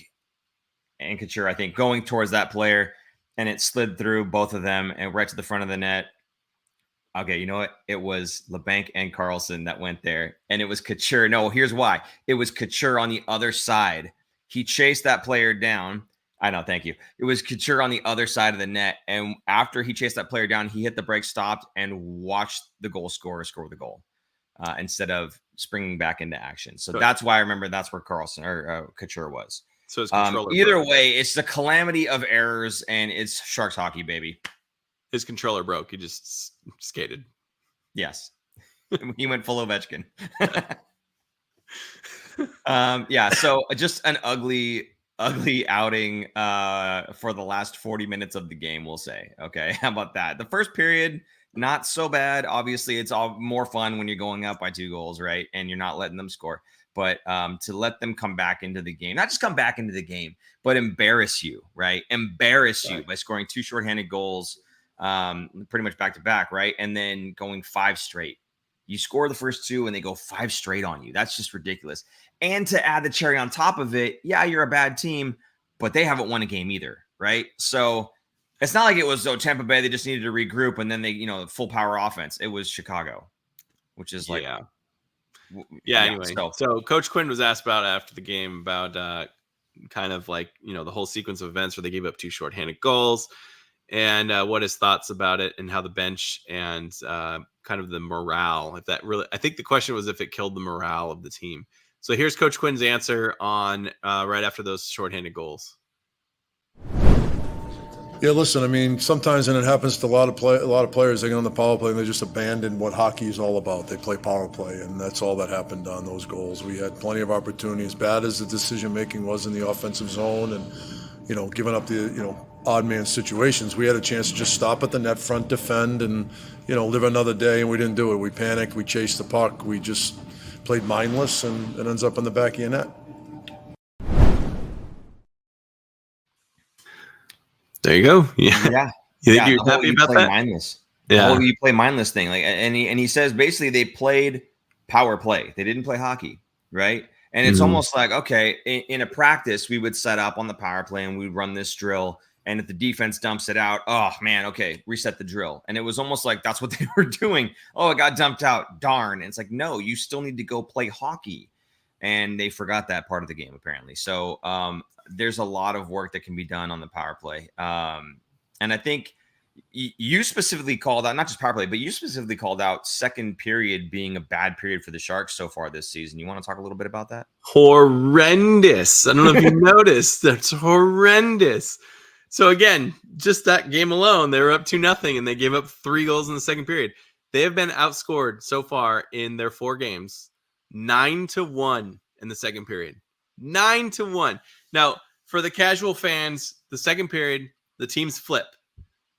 and Couture, I think, going towards that player, and it slid through both of them and right to the front of the net. Okay, you know what? It was LeBanc and Carlson that went there, and it was Couture. No, here's why. It was Couture on the other side. He chased that player down. I know, thank you. It was Couture on the other side of the net, and after he chased that player down, he hit the brake, stopped, and watched the goal scorer score the goal instead of springing back into action. So that's why I remember that's where Carlson or Couture was. So it's either way, it's the calamity of errors, and it's Sharks hockey, baby. His controller broke. He just skated. Yes. He went full Ovechkin. Yeah, so just an ugly outing for the last 40 minutes of the game, we'll say. Okay, how about that? The first period, not so bad. Obviously, it's all more fun when you're going up by 2 goals, right? And you're not letting them score. But to let them come back into the game, not just come back into the game, but embarrass you, right? Embarrass you by scoring 2 shorthanded goals pretty much back to back, right? And then going 5 straight. You score the first 2 and they go 5 straight on you. That's just ridiculous. And to add the cherry on top of it, yeah, you're a bad team, but they haven't won a game either, right? So it's not like it was Tampa Bay, they just needed to regroup and then they, full power offense. It was Chicago, which is like, anyway. So Coach Quinn was asked about after the game about kind of like, the whole sequence of events where they gave up 2 shorthanded goals and what his thoughts about it and how the bench and kind of the morale, if that really, I think the question was if it killed the morale of the team. So here's Coach Quinn's answer on right after those shorthanded goals. Yeah, listen, I mean, sometimes, and it happens to a lot of players, they get on the power play and they just abandon what hockey is all about. They play power play, and that's all that happened on those goals. We had plenty of opportunities, bad as the decision-making was in the offensive zone and, giving up the, odd man situations. We had a chance to just stop at the net front, defend, and, live another day, and we didn't do it. We panicked, we chased the puck, we just played mindless, and it ends up in the back of your net. There you go. Yeah. You think you're happy about that? Mindless. Yeah. You play mindless thing. Like, and he says basically they played power play. They didn't play hockey, right? And it's almost like, okay, in a practice, we would set up on the power play and we'd run this drill. And if the defense dumps it out, oh man, okay, reset the drill. And it was almost like that's what they were doing. Oh, it got dumped out. Darn. And it's like, no, you still need to go play hockey. And they forgot that part of the game, apparently. So there's a lot of work that can be done on the power play. And I think you specifically called out, not just power play, but you specifically called out second period being a bad period for the Sharks so far this season. You want to talk a little bit about that? Horrendous. I don't know if you noticed. That's horrendous. So again, just that game alone, they were up 2-0 and they gave up 3 goals in the second period. They have been outscored so far in their 4 games, 9-1 in the second period. 9-1. Now, for the casual fans, the second period, the teams flip.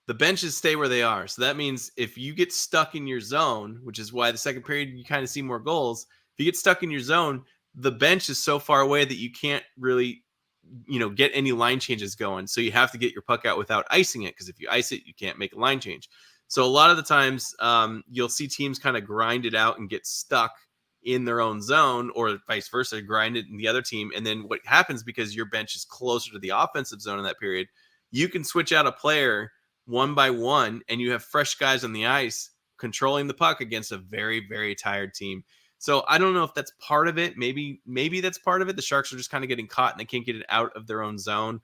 The benches stay where they are. So that means if you get stuck in your zone, which is why the second period you kind of see more goals, if you get stuck in your zone, the bench is so far away that you can't really, get any line changes going. So you have to get your puck out without icing it, because if you ice it, you can't make a line change. So a lot of the times you'll see teams kind of grind it out and get stuck in their own zone, or vice versa, grind it in the other team. And then what happens, because your bench is closer to the offensive zone in that period, you can switch out a player one by one, and you have fresh guys on the ice controlling the puck against a very, very tired team. So I don't know if that's part of it. Maybe that's part of it. The Sharks are just kind of getting caught and they can't get it out of their own zone,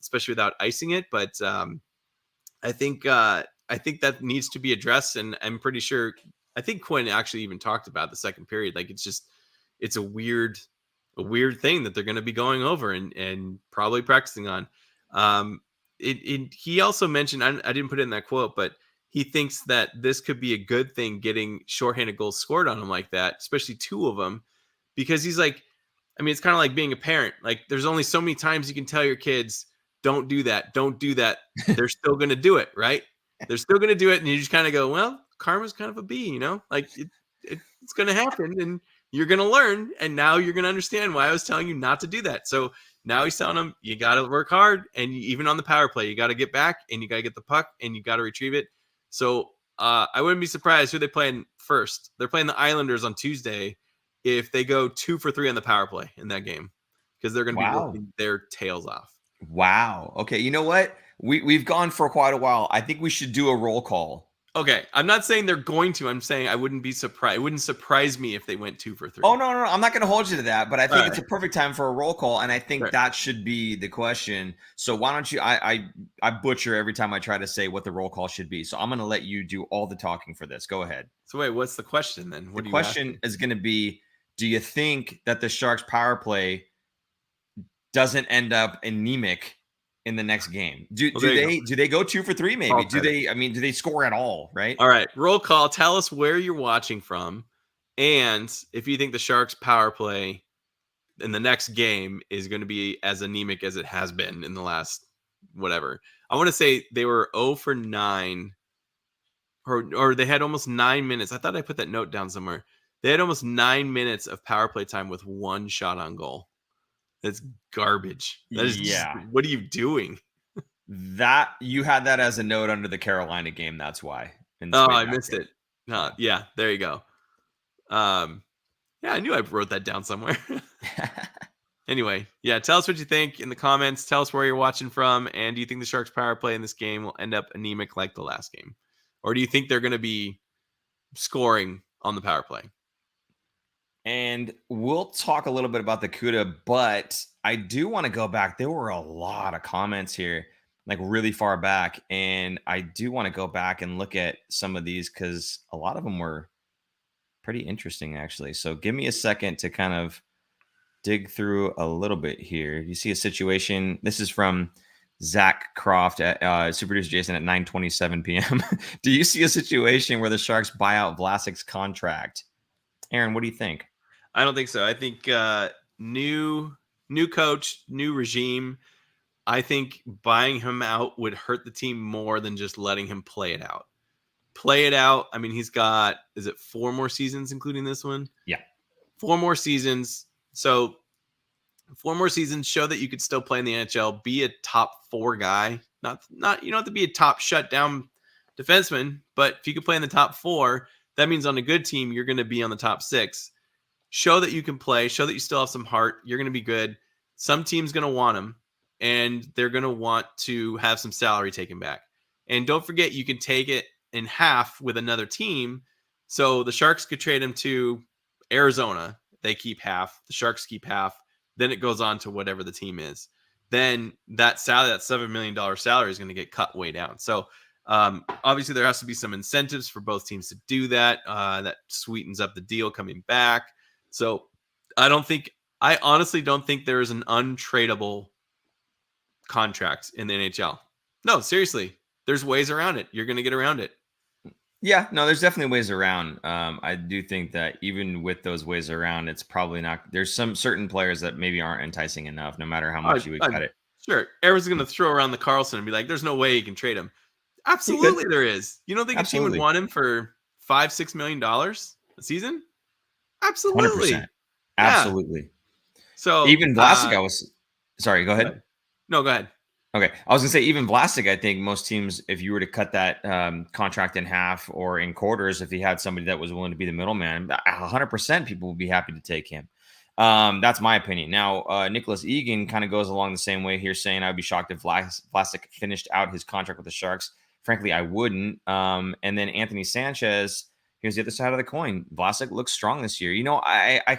especially without icing it. But I think that needs to be addressed. And I'm pretty sure, I think Quinn actually even talked about the second period. Like, it's a weird thing that they're going to be going over and probably practicing on. He also mentioned, I didn't put it in that quote, but he thinks that this could be a good thing, getting shorthanded goals scored on him like that, especially 2 of them, because he's like, I mean, it's kind of like being a parent. Like, there's only so many times you can tell your kids, don't do that. Don't do that. They're still going to do it, right? They're still going to do it. And you just kind of go, well, karma's kind of a bee, like it's going to happen and you're going to learn. And now you're going to understand why I was telling you not to do that. So now he's telling them, you got to work hard. And even on the power play, you got to get back and you got to get the puck and you got to retrieve it. So I wouldn't be surprised who they playing first. They're playing the Islanders on Tuesday if they go 2 for 3 on the power play in that game, because they're going to be working their tails off. Wow. Okay. You know what? We've gone for quite a while. I think we should do a roll call. Okay. I'm not saying they're going to. I'm saying I wouldn't be surprised. It wouldn't surprise me if they went 2 for 3. Oh, no. I'm not going to hold you to that, but I think it's a perfect time for a roll call, and I think that should be the question. So why don't you – I butcher every time I try to say what the roll call should be. So I'm going to let you do all the talking for this. Go ahead. So wait, what's the question then? The question is going to be, do you think that the Sharks power play doesn't end up anemic in the next game? Do they go 2 for 3 maybe? Okay. Do they score at all, right? All right, roll call. Tell us where you're watching from and if you think the Sharks power play in the next game is going to be as anemic as it has been in the last whatever. I want to say they were 0 for 9 or they had almost 9 minutes. I thought I put that note down somewhere. They had almost 9 minutes of power play time with 1 shot on goal. That's garbage. That is just, what are you doing? That you had that as a note under the Carolina game. That's why. I missed it. Yeah, there you go. Yeah, I knew I wrote that down somewhere. Anyway, yeah, tell us what you think in the comments. Tell us where you're watching from. And do you think the Sharks power play in this game will end up anemic like the last game? Or do you think they're going to be scoring on the power play? And we'll talk a little bit about the CUDA, but I do want to go back. There were a lot of comments here, like really far back. And I do want to go back and look at some of these because a lot of them were pretty interesting, actually. So give me a second to kind of dig through a little bit here. You see a situation. This is from Zach Croft at Super Producer Jason at 9:27 p.m. Do you see a situation where the Sharks buy out Vlasic's contract? Aaron, what do you think? I don't think so. I think new coach, new regime. I think buying him out would hurt the team more than just letting him play it out. Play it out. I mean, he's got, is it 4 more seasons, including this one? Yeah. 4 more seasons. So 4 more seasons, show that you could still play in the NHL, be a top 4 guy. Not you don't have to be a top shutdown defenseman, but if you could play in the top 4, that means on a good team, you're going to be on the top 6. Show that you can play. Show that you still have some heart. You're going to be good. Some team's going to want him, and they're going to want to have some salary taken back. And don't forget, you can take it in half with another team. So the Sharks could trade him to Arizona. They keep half. The Sharks keep half. Then it goes on to whatever the team is. Then that salary, that $7 million salary is going to get cut way down. So obviously there has to be some incentives for both teams to do that. That sweetens up the deal coming back. So I honestly don't think there is an untradeable contract in the NHL. No, seriously, there's ways around it. You're going to get around it. Yeah, no, there's definitely ways around. I do think that even with those ways around, it's probably not. There's some certain players that maybe aren't enticing enough, no matter how much you would cut it. Sure. Everyone's going to throw around the Carlson and be like, there's no way you can trade him. Absolutely there is. You don't think a team would want him for $5-6 million a season? Absolutely. 100%. Absolutely. So even Vlasic, sorry, go ahead. No, go ahead. Okay. I was going to say, even Vlasic, I think most teams, if you were to cut that contract in half or in quarters, if he had somebody that was willing to be the middleman, 100% people would be happy to take him. That's my opinion. Now, Nicholas Egan kind of goes along the same way here, saying I'd be shocked if Vlasic finished out his contract with the Sharks. Frankly, I wouldn't. And then Anthony Sanchez, here's the other side of the coin. Vlasic looks strong this year. I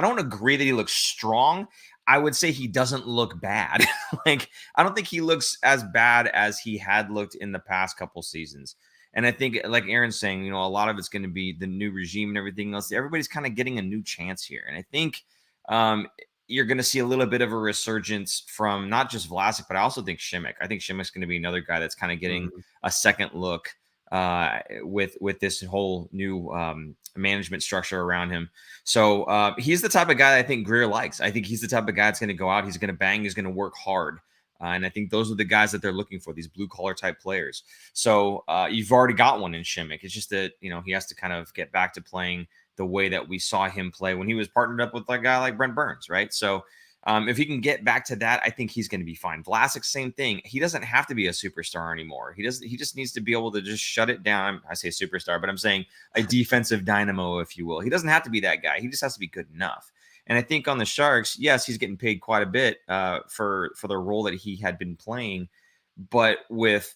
don't agree that he looks strong. I would say he doesn't look bad. Like, I don't think he looks as bad as he had looked in the past couple seasons. And I think, like Aaron's saying, a lot of it's going to be the new regime and everything else. Everybody's kind of getting a new chance here. And I think you're going to see a little bit of a resurgence from not just Vlasic, but I also think Šimek. I think Šimek's going to be another guy that's kind of getting a second look with this whole new management structure around him. So he's the type of guy that I think Greer likes. I think he's the type of guy that's going to go out. He's going to bang. He's going to work hard. And I think those are the guys that they're looking for, these blue collar type players. So you've already got one in Šimić. It's just that, he has to kind of get back to playing the way that we saw him play when he was partnered up with a guy like Brent Burns, right? So if he can get back to that, I think he's going to be fine. Vlasic, same thing. He doesn't have to be a superstar anymore. He just needs to be able to just shut it down. I say superstar, but I'm saying a defensive dynamo, if you will. He doesn't have to be that guy. He just has to be good enough. And I think on the Sharks, yes, he's getting paid quite a bit for the role that he had been playing. But with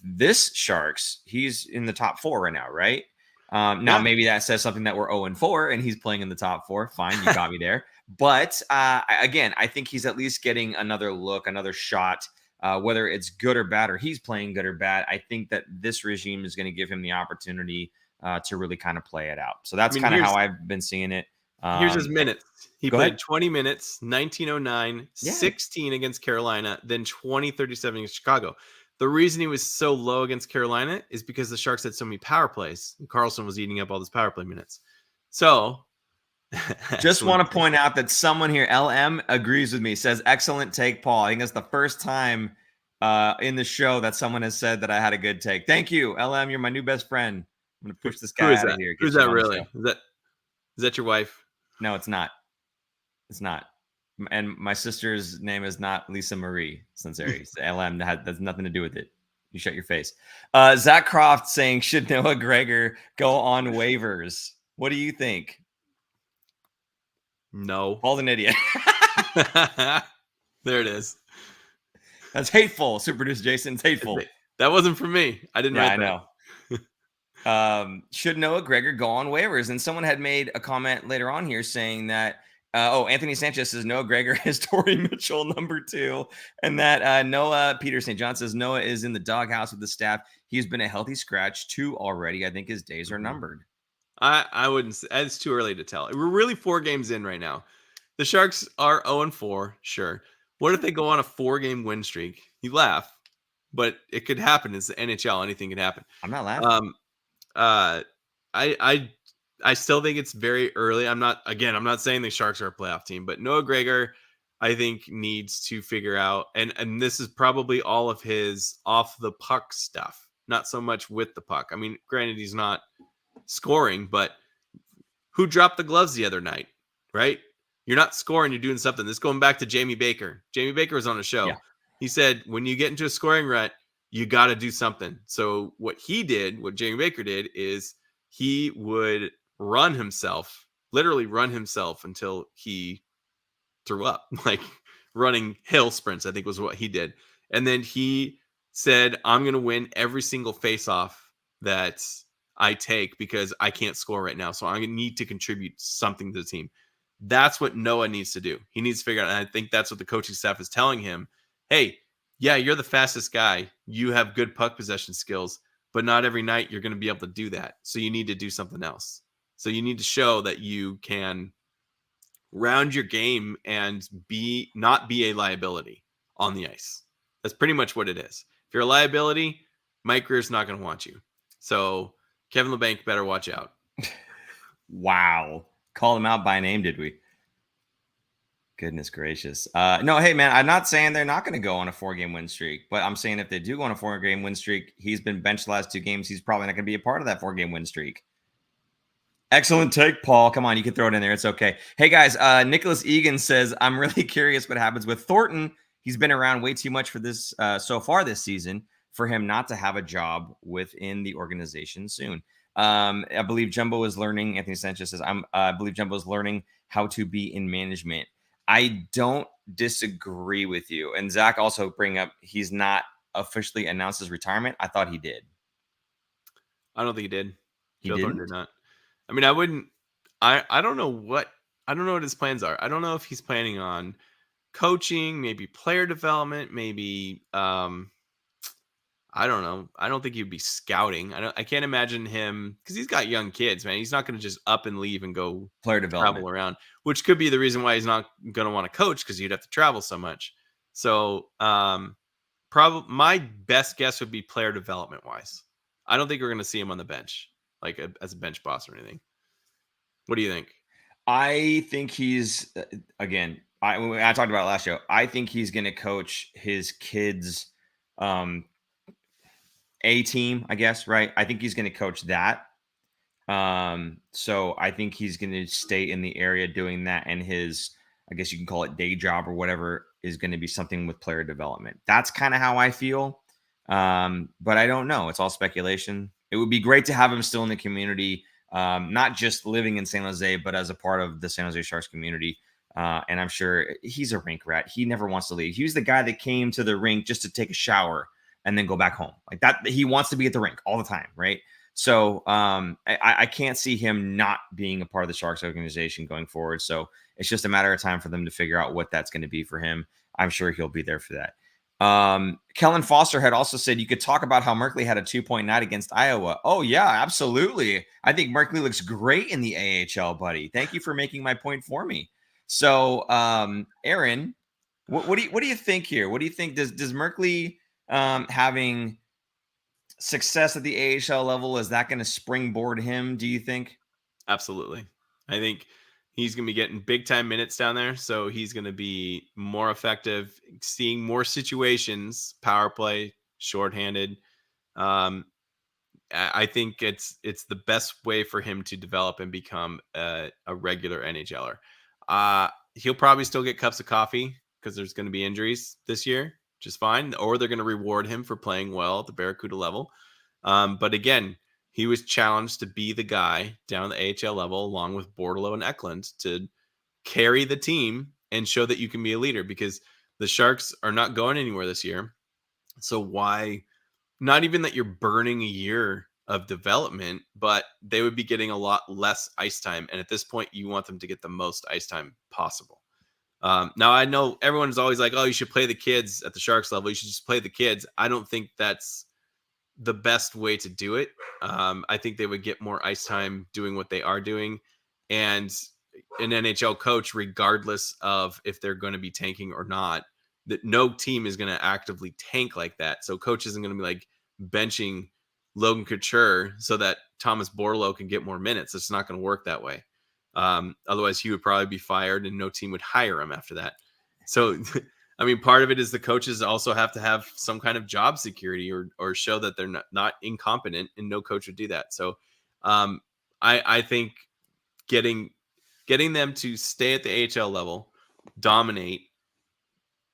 this Sharks, he's in the top 4 right now, right? Now, maybe that says something that we're 0-4 and he's playing in the top 4. Fine, you got me there. But again, I think he's at least getting another look, another shot, whether it's good or bad, or he's playing good or bad. I think that this regime is going to give him the opportunity to really kind of play it out. So that's kind of how I've been seeing it. Here's his minutes. He played ahead. 20 minutes, 1909, 16 against Carolina, then 20-37 against Chicago. The reason he was so low against Carolina is because the Sharks had so many power plays, and Carlson was eating up all those power play minutes. So, just want to point out that someone here, LM, agrees with me, says, excellent take, Paul. I think that's the first time in the show that someone has said that I had a good take. Thank you, LM. You're my new best friend. I'm going to push this guy out of here. Who's that really? Is that your wife? No, it's not. It's not. And my sister's name is not Lisa Marie Sunseri. LM has nothing to do with it. You shut your face. Zach Croft saying, should Noah Gregor go on waivers? What do you think? No. Paul's an idiot. There it is. That's hateful. Super producer Jason, it's hateful. That wasn't for me. I didn't write that. I know. Should Noah Gregor go on waivers? And someone had made a comment later on here saying that, Anthony Sanchez says Noah Gregor is Torrey Mitchell #2. And that Peter St. John says Noah is in the doghouse with the staff. He's been a healthy scratch 2 already. I think his days are numbered. I wouldn't say, it's too early to tell. We're really 4 games in right now. The Sharks are 0-4, sure. What if they go on a 4-game win streak? You laugh, but it could happen. It's the NHL. Anything can happen. I'm not laughing. I still think it's very early. I'm not saying the Sharks are a playoff team, but Noah Gregor, I think, needs to figure out, and this is probably all of his off the puck stuff, not so much with the puck. I mean, granted, he's not scoring, but who dropped the gloves the other night, right? You're not scoring, you're doing something. This is going back to Jamie Baker. Jamie Baker was on a show. Yeah. He said, when you get into a scoring rut, you got to do something. So what Jamie Baker did, is he would literally run himself until he threw up, like running hill sprints, I think was what he did. And then he said, I'm going to win every single face-off that I take because I can't score right now. So I need to contribute something to the team. That's what Noah needs to do. He needs to figure out, and I think that's what the coaching staff is telling him. Hey, yeah, you're the fastest guy. You have good puck possession skills, but not every night you're going to be able to do that. So you need to do something else. So you need to show that you can round your game and not be a liability on the ice. That's pretty much what it is. If you're a liability, Mike Greer's not going to want you. So Kevin LeBanc better watch out. Wow. Called him out by name, did we? Goodness gracious. No, hey, man, I'm not saying they're not going to go on a 4-game win streak, but I'm saying if they do go on a 4-game win streak, he's been benched the last 2 games. He's probably not going to be a part of that 4-game win streak. Excellent take, Paul. Come on, you can throw it in there. It's okay. Hey, guys, Nicholas Egan says, I'm really curious what happens with Thornton. He's been around way too much for this so far this season for him not to have a job within the organization soon. I believe Jumbo is learning. Anthony Sanchez says, I believe Jumbo is learning how to be in management. I don't disagree with you. And Zach also bring up he's not officially announced his retirement. I thought he did. I don't think he did. He Joe didn't? Thornton did not. I mean, I wouldn't. I don't know what his plans are. I don't know if he's planning on coaching, maybe player development, maybe I don't know. I don't think he'd be scouting. I can't imagine him, because he's got young kids, man. He's not going to just up and leave and go player development, travel around, which could be the reason why he's not going to want to coach, because you'd have to travel so much. So probably my best guess would be player development wise. I don't think we're going to see him on the bench, like as a bench boss or anything. What do you think? I think he's, again, I talked about it last show. I think he's going to coach his kids' A team, I guess, right? I think he's going to coach that. So I think he's going to stay in the area doing that, and his, I guess you can call it day job or whatever, is going to be something with player development. That's kind of how I feel. But I don't know. It's all speculation. It would be great to have him still in the community, not just living in San Jose, but as a part of the San Jose Sharks community. And I'm sure he's a rink rat. He never wants to leave. He was the guy that came to the rink just to take a shower and then go back home. Like that, he wants to be at the rink all the time, right? So I can't see him not being a part of the Sharks organization going forward. So it's just a matter of time for them to figure out what that's going to be for him. I'm sure he'll be there for that. Kellen Foster had also said you could talk about how Merkley had a 2-point night against Iowa. Oh yeah, absolutely. I think Merkley looks great in the AHL, buddy. Thank you for making my point for me. So, Aaron, what do you think here? What do you think? Does Merkley having success at the AHL level, is that going to springboard him, do you think? Absolutely. I think he's going to be getting big time minutes down there. So he's going to be more effective, seeing more situations, power play, shorthanded. I think it's the best way for him to develop and become a regular NHLer. He'll probably still get cups of coffee because there's going to be injuries this year, which is fine. Or they're going to reward him for playing well at the Barracuda level. But again, he was challenged to be the guy down at the AHL level, along with Bordelot and Eklund, to carry the team and show that you can be a leader, because the Sharks are not going anywhere this year. So why, not even that you're burning a year of development, but they would be getting a lot less ice time. And at this point, you want them to get the most ice time possible. Now, I know everyone's always like, oh, you should play the kids at the Sharks level. You should just play the kids. I don't think that's the best way to do it. I think they would get more ice time doing what they are doing. And an NHL coach, regardless of if they're going to be tanking or not, that no team is going to actively tank like that. So coach isn't going to be like benching Logan Couture so that Thomas Bordelot can get more minutes. It's not going to work that way. Otherwise he would probably be fired and no team would hire him after that. So, I mean, part of it is the coaches also have to have some kind of job security or show that they're not incompetent, and no coach would do that. So I think getting them to stay at the AHL level, dominate,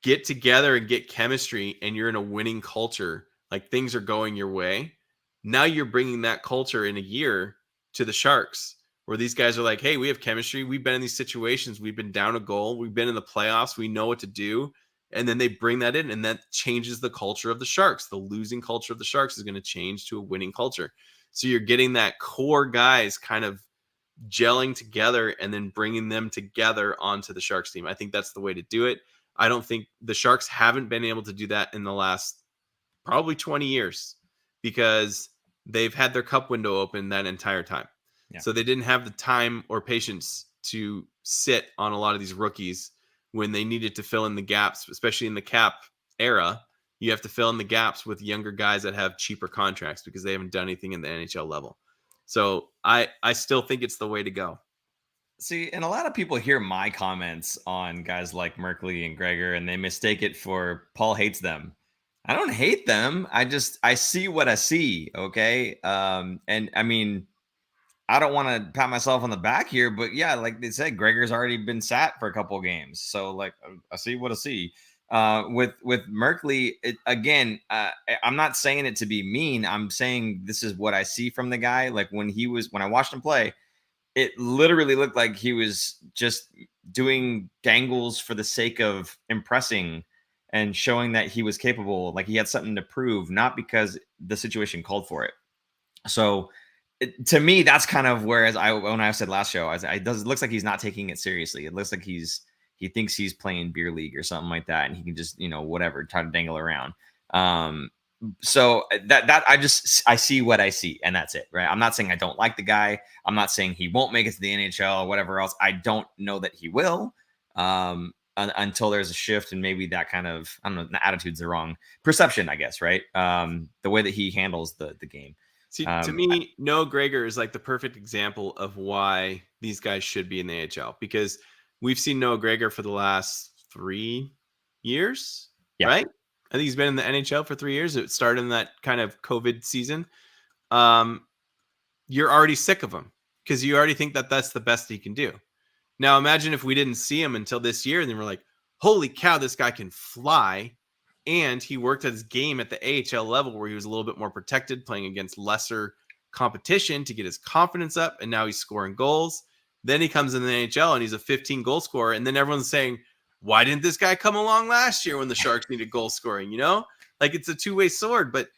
get together and get chemistry, and you're in a winning culture, like things are going your way. Now you're bringing that culture in a year to the Sharks, where these guys are like, hey, we have chemistry. We've been in these situations. We've been down a goal. We've been in the playoffs. We know what to do. And then they bring that in, and that changes the culture of the Sharks. The losing culture of the Sharks is going to change to a winning culture. So you're getting that core guys kind of gelling together and then bringing them together onto the Sharks team. I think that's the way to do it. I don't think the Sharks haven't been able to do that in the last probably 20 years because they've had their cup window open that entire time. Yeah. So they didn't have the time or patience to sit on a lot of these rookies when they needed to fill in the gaps, especially in the cap era. You have to fill in the gaps with younger guys that have cheaper contracts because they haven't done anything in the NHL level. So I still think it's the way to go. See, and a lot of people hear my comments on guys like Merkley and Gregor, and they mistake it for Paul hates them. I don't hate them. I see what I see. Okay. And I mean, I don't want to pat myself on the back here, but yeah, like they said, Gregor's already been sat for a couple of games. So like, I see what I see. With Merkley, again, I'm not saying it to be mean. I'm saying this is what I see from the guy. Like when I watched him play, it literally looked like he was just doing dangles for the sake of impressing and showing that he was capable. Like he had something to prove, not because the situation called for it. So to me, that's kind of when I said last show, it looks like he's not taking it seriously. It looks like he thinks he's playing beer league or something like that, and he can just whatever try to dangle around. So that I see what I see, and that's it, right? I'm not saying I don't like the guy. I'm not saying he won't make it to the NHL or whatever else. I don't know that he will until there's a shift, and maybe that kind of, I don't know, the attitude's the wrong perception, I guess, right? The way that he handles the game. See, to me, Noah Gregor is like the perfect example of why these guys should be in the AHL, because we've seen Noah Gregor for the last 3 years, Yeah. right? I think he's been in the NHL for 3 years. It started in that kind of COVID season. You're already sick of him because you already think that that's the best he can do. Now, imagine if we didn't see him until this year, and then we're like, holy cow, this guy can fly. And he worked at his game at the AHL level where he was a little bit more protected, playing against lesser competition to get his confidence up. And now he's scoring goals. Then he comes in the NHL and he's a 15 goal scorer. And then everyone's saying, why didn't this guy come along last year when the Sharks needed goal scoring? You know, like it's a two-way sword. But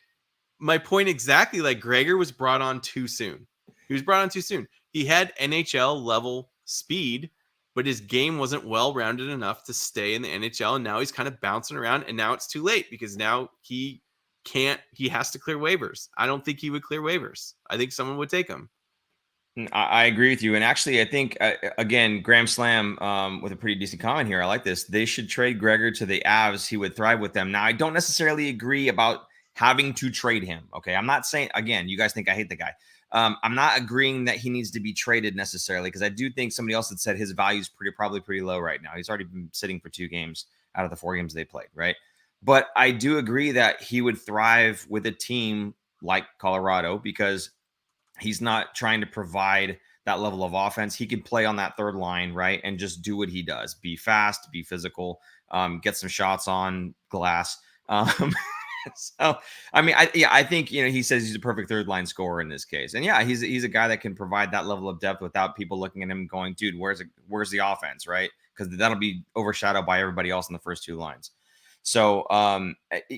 my point exactly, like Gregor was brought on too soon. He was brought on too soon. He had NHL level speed, but his game wasn't well-rounded enough to stay in the NHL. And now he's kind of bouncing around. And now it's too late because now he has to clear waivers. I don't think he would clear waivers. I think someone would take him. I agree with you. And actually, I think, again, Graham Slam with a pretty decent comment here. I like this. They should trade Gregor to the Avs. He would thrive with them. Now, I don't necessarily agree about having to trade him. Okay. I'm not saying, again, you guys think I hate the guy. I'm not agreeing that he needs to be traded necessarily because I do think somebody else had said his value is probably pretty low right now. He's already been sitting for 2 games out of the 4 games they played, right? But I do agree that he would thrive with a team like Colorado because he's not trying to provide that level of offense. He can play on that third line, right? And just do what he does. Be fast, be physical, get some shots on glass. So, I mean, I think, he says he's a perfect third line scorer in this case. And yeah, he's a guy that can provide that level of depth without people looking at him going, dude, where's the offense, right? Because that'll be overshadowed by everybody else in the first 2 lines. So,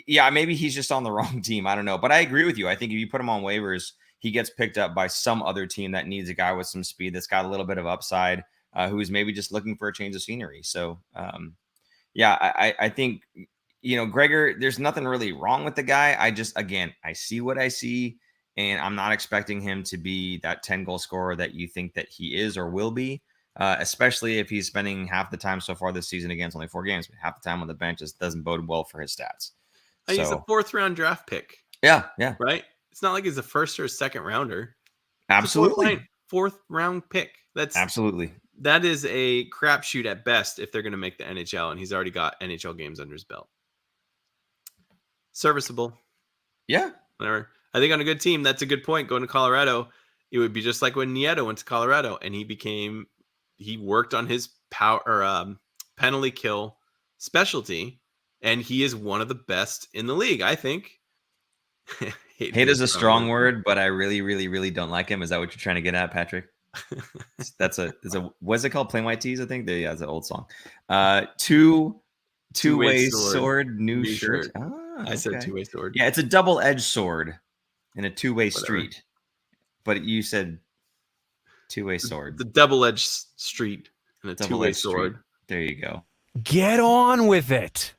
yeah, maybe he's just on the wrong team. I don't know. But I agree with you. I think if you put him on waivers, he gets picked up by some other team that needs a guy with some speed that's got a little bit of upside, who's maybe just looking for a change of scenery. So, yeah, I think, Gregor, there's nothing really wrong with the guy. I see what I see, and I'm not expecting him to be that 10-goal scorer that you think that he is or will be, especially if he's spending half the time so far this season against only 4 games. Half the time on the bench just doesn't bode well for his stats. He's a 4th-round draft pick. Yeah. Right? It's not like he's a 1st or 2nd rounder. Absolutely. 4th-round pick. That's absolutely. That is a crapshoot at best if they're going to make the NHL, and he's already got NHL games under his belt. Serviceable. Yeah. Whatever. I think on a good team, that's a good point. Going to Colorado, it would be just like when Nieto went to Colorado and he worked on his penalty kill specialty, and he is one of the best in the league, I think. Hate is a strong word, but I really, really, really don't like him. Is that what you're trying to get at, Patrick? It's a what's it called? Plain White Tees, I think. Yeah, it's an old song. Two-way sword, new shirt. I said two-way sword. Yeah, it's a double-edged sword in a two-way street. But you said two-way sword. The double-edged street and a two-way sword. There you go. Get on with it.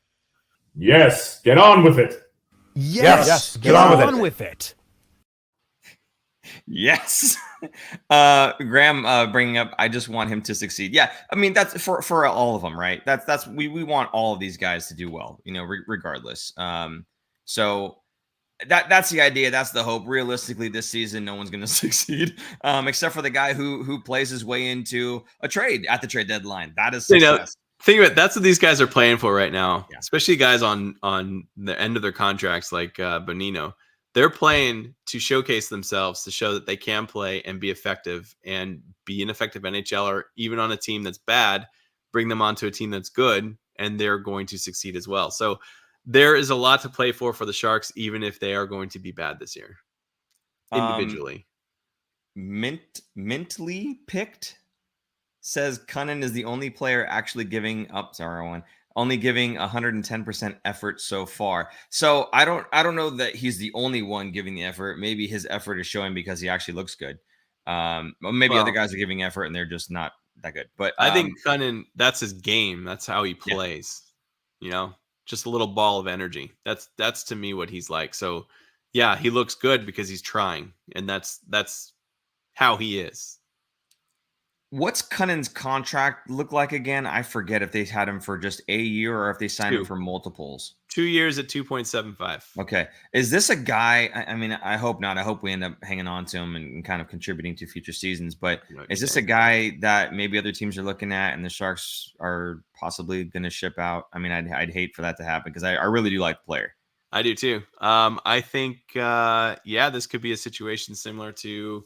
Yes, get on with it. Yes, get on with it. Yes. Graham bringing up, I just want him to succeed. Yeah, I mean, that's for all of them, right? That's we want all of these guys to do well, regardless. So that's the idea. That's the hope. Realistically, this season, no one's going to succeed, except for the guy who plays his way into a trade at the trade deadline. That is success. Think of it. That's what these guys are playing for right now, yeah. Especially guys on the end of their contracts like Bonino. They're playing to showcase themselves, to show that they can play and be effective and be an effective NHLer, even on a team that's bad, bring them onto a team that's good, and they're going to succeed as well. So there is a lot to play for the Sharks, even if they are going to be bad this year, individually. Mentally picked says Cunnin is the only player actually giving up. Only giving 110% effort so far. So I don't know that he's the only one giving the effort. Maybe his effort is showing because he actually looks good. Maybe other guys are giving effort and they're just not that good. But I think Cunnin, that's his game. That's how he plays. Just a little ball of energy. That's to me what he's like. So yeah, he looks good because he's trying, and that's how he is. What's Cunning's contract look like again? I forget if they had him for just a year or if they signed him for multiples. 2 years at 2.75. Okay. Is this a guy? I mean, I hope not. I hope we end up hanging on to him and kind of contributing to future seasons. But is this a guy that maybe other teams are looking at and the Sharks are possibly going to ship out? I mean, I'd hate for that to happen because I really do like the player. I do too. I think, this could be a situation similar to,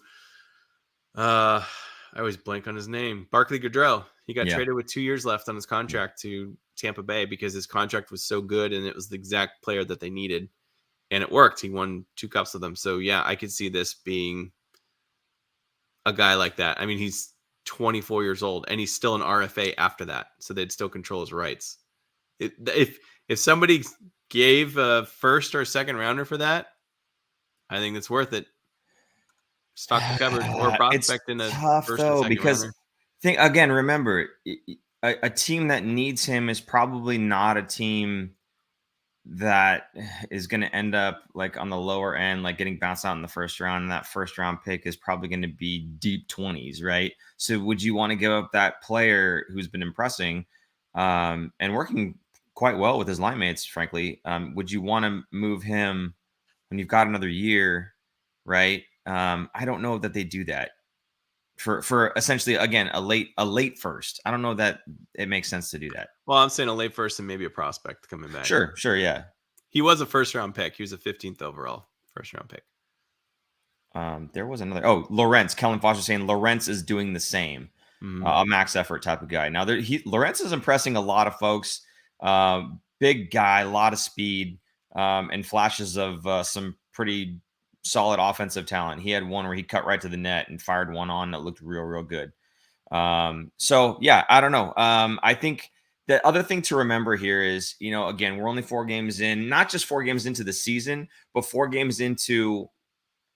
I always blank on his name, Barclay Goodrow. He got traded with 2 years left on his contract to Tampa Bay because his contract was so good and it was the exact player that they needed. And it worked. He won 2 cups with them. So, yeah, I could see this being a guy like that. I mean, he's 24 years old and he's still an RFA after that. So they'd still control his rights. If somebody gave a first or second rounder for that, I think it's worth it. Stock the cupboard or prospect in a tough, first though, or second because rounder. Remember, a team that needs him is probably not a team that is going to end up like on the lower end, like getting bounced out in the first round. And that first round pick is probably going to be deep 20s, right? So would you want to give up that player who's been impressing and working quite well with his line mates, frankly? Would you want to move him when you've got another year, right? I don't know that they do that for essentially, again, a late first. I don't know that it makes sense to do that. Well, I'm saying a late first and maybe a prospect coming back. Sure. Yeah. He was a first round pick. He was a 15th overall first round pick. There was another. Oh, Lorentz. Kellen Foster saying Lorentz is doing the same. A max effort type of guy. Now, Lorentz is impressing a lot of folks. Big guy, a lot of speed, and flashes of some pretty solid offensive talent. He had one where he cut right to the net and fired one on that looked real good. So yeah, I don't know. I think the other thing to remember here is, again, we're only 4 games in, not just 4 games into the season, but 4 games into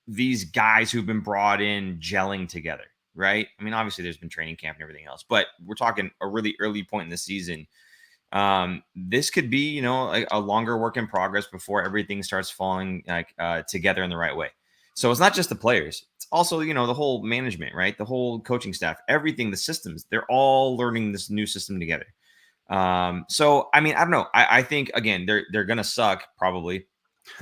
these guys who've been brought in gelling together, right? I mean, obviously there's been training camp and everything else, but we're talking a really early point in the season. This could be, a longer work in progress before everything starts falling together in the right way. So it's not just the players. It's also, the whole management, right? The whole coaching staff, everything, the systems, they're all learning this new system together. So, I mean, I don't know. I think, again, they're going to suck probably.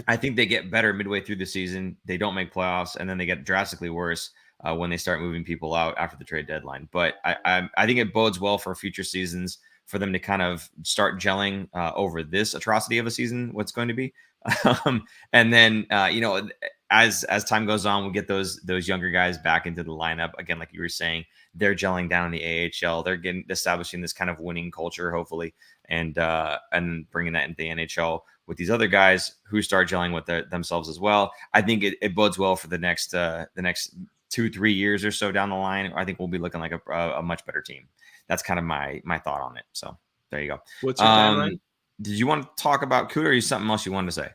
I think they get better midway through the season. They don't make playoffs, and then they get drastically worse when they start moving people out after the trade deadline. But I think it bodes well for future seasons for them to kind of start gelling over this atrocity of a season, what's going to be. And then, as time goes on, we get those younger guys back into the lineup. Again, like you were saying, they're gelling down in the AHL. They're establishing this kind of winning culture, hopefully, and bringing that into the NHL with these other guys who start gelling with themselves as well. I think it bodes well for the next 2-3 years or so down the line. I think we'll be looking like a much better team. That's kind of my thought on it. So there you go. What's your timeline? Did you want to talk about Cuda, or is something else you wanted to say?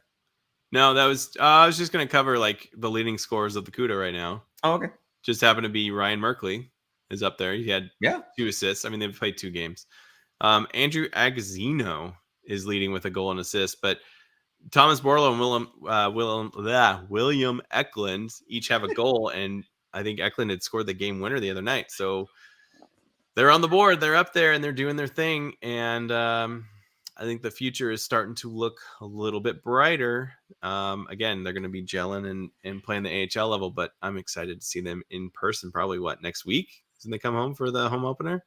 No, that was I was just going to cover like the leading scorers of the Cuda right now. Oh, okay. Just happened to be Ryan Merkley is up there. He had 2 assists. I mean, they've played 2 games. Andrew Agozzino is leading with a goal and assist, but Thomas Borlo and William Eklund each have a goal, and I think Eklund had scored the game winner the other night. So they're on the board. They're up there, and they're doing their thing. And I think the future is starting to look a little bit brighter. Again, they're going to be gelling and playing the AHL level, but I'm excited to see them in person probably, next week? Doesn't they come home for the home opener?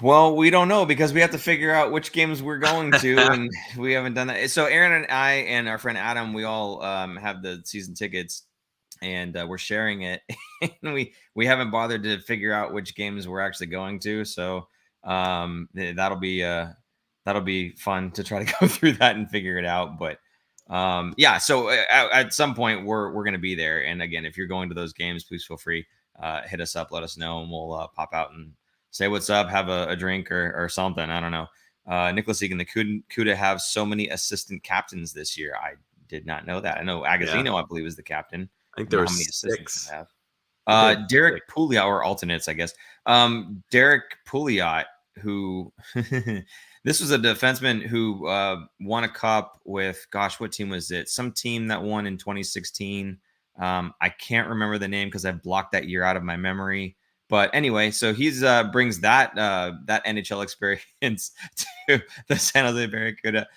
Well, we don't know because we have to figure out which games we're going to, and we haven't done that. So Aaron and I and our friend Adam, we all have the season tickets, and we're sharing it. And we haven't bothered to figure out which games we're actually going to. So that'll be fun to try to go through that and figure it out. But so at some point we're going to be there. And again, if you're going to those games, please feel free, hit us up, let us know, and we'll pop out and say what's up, have a drink or something. I don't know. Nicholas Egan, the Cuda have so many assistant captains this year. I did not know that. I know Agozzino, I believe, is the captain. I think there were 6. Derek Pouliot, or alternates, I guess. Derek Pouliot, who this was a defenseman who won a cup with, what team was it? Some team that won in 2016. I can't remember the name because I blocked that year out of my memory. But anyway, so he's brings that NHL experience to the San Jose Barracuda.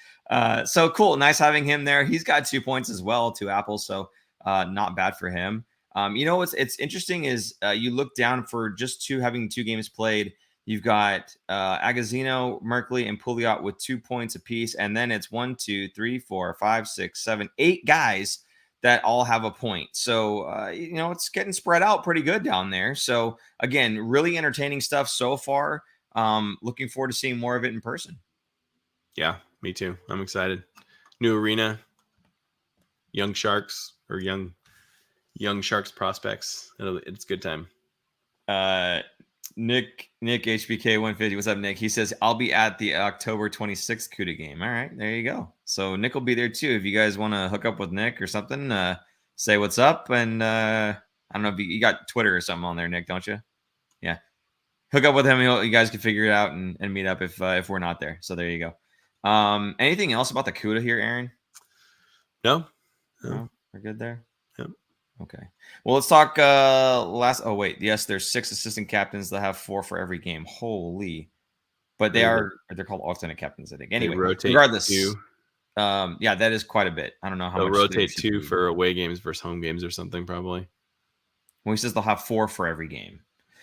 So cool, nice having him there. He's got 2 points as well, 2 apples, so not bad for him. What's interesting is you look down for just having 2 games played. You've got Agazino, Merkley, and Pouliot with 2 points apiece, and then it's 1, 2, 3, 4, 5, 6, 7, 8 guys that all have a point. So it's getting spread out pretty good down there. So again, really entertaining stuff so far. Looking forward to seeing more of it in person. Yeah, me too. I'm excited. New arena, young Sharks or young Sharks prospects. It's a good time. Nick HBK 150. What's up, Nick? He says, I'll be at the October 26th CUDA game. All right, there you go. So Nick will be there too. If you guys want to hook up with Nick or something, say what's up. And I don't know if you got Twitter or something on there, Nick, don't you? Yeah. Hook up with him. You guys can figure it out and meet up if we're not there. So there you go. Anything else about the CUDA here, Aaron? No. We're good there. Yep. Okay. Well, let's talk yes, there's 6 assistant captains that have 4 for every game. Holy. But they're called alternate captains, I think. Anyway, regardless. 2. Yeah, that is quite a bit. I don't know how they'll much. Rotate 2 for away games versus home games or something, probably. Well, he says they'll have 4 for every game.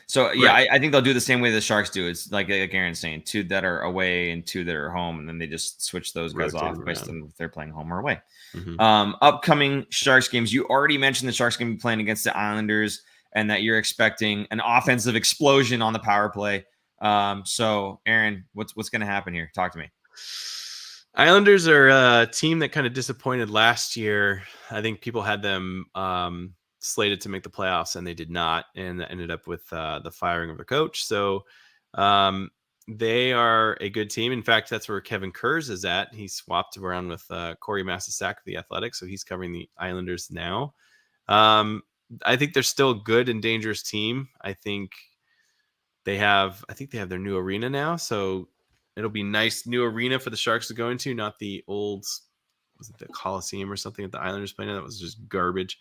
So yeah, right. I think they'll do the same way the Sharks do. It's like Aaron's saying, 2 that are away and 2 that are home, and then they just switch those guys off based on if they're playing home or away. Mm-hmm. Upcoming Sharks games. You already mentioned the Sharks going to be playing against the Islanders, and that you're expecting an offensive explosion on the power play. So Aaron, what's going to happen here? Talk to me. Islanders are a team that kind of disappointed last year. I think people had them slated to make the playoffs, and they did not, and that ended up with the firing of the coach. So they are a good team. In fact, that's where Kevin Kurz is at. He swapped around with Corey Masisak of the Athletics, so he's covering the Islanders now. I think they're still a good and dangerous team. I think they have their new arena now, so it'll be nice new arena for the Sharks to go into, not the old, was it the Coliseum or something that the Islanders played in? That was just garbage.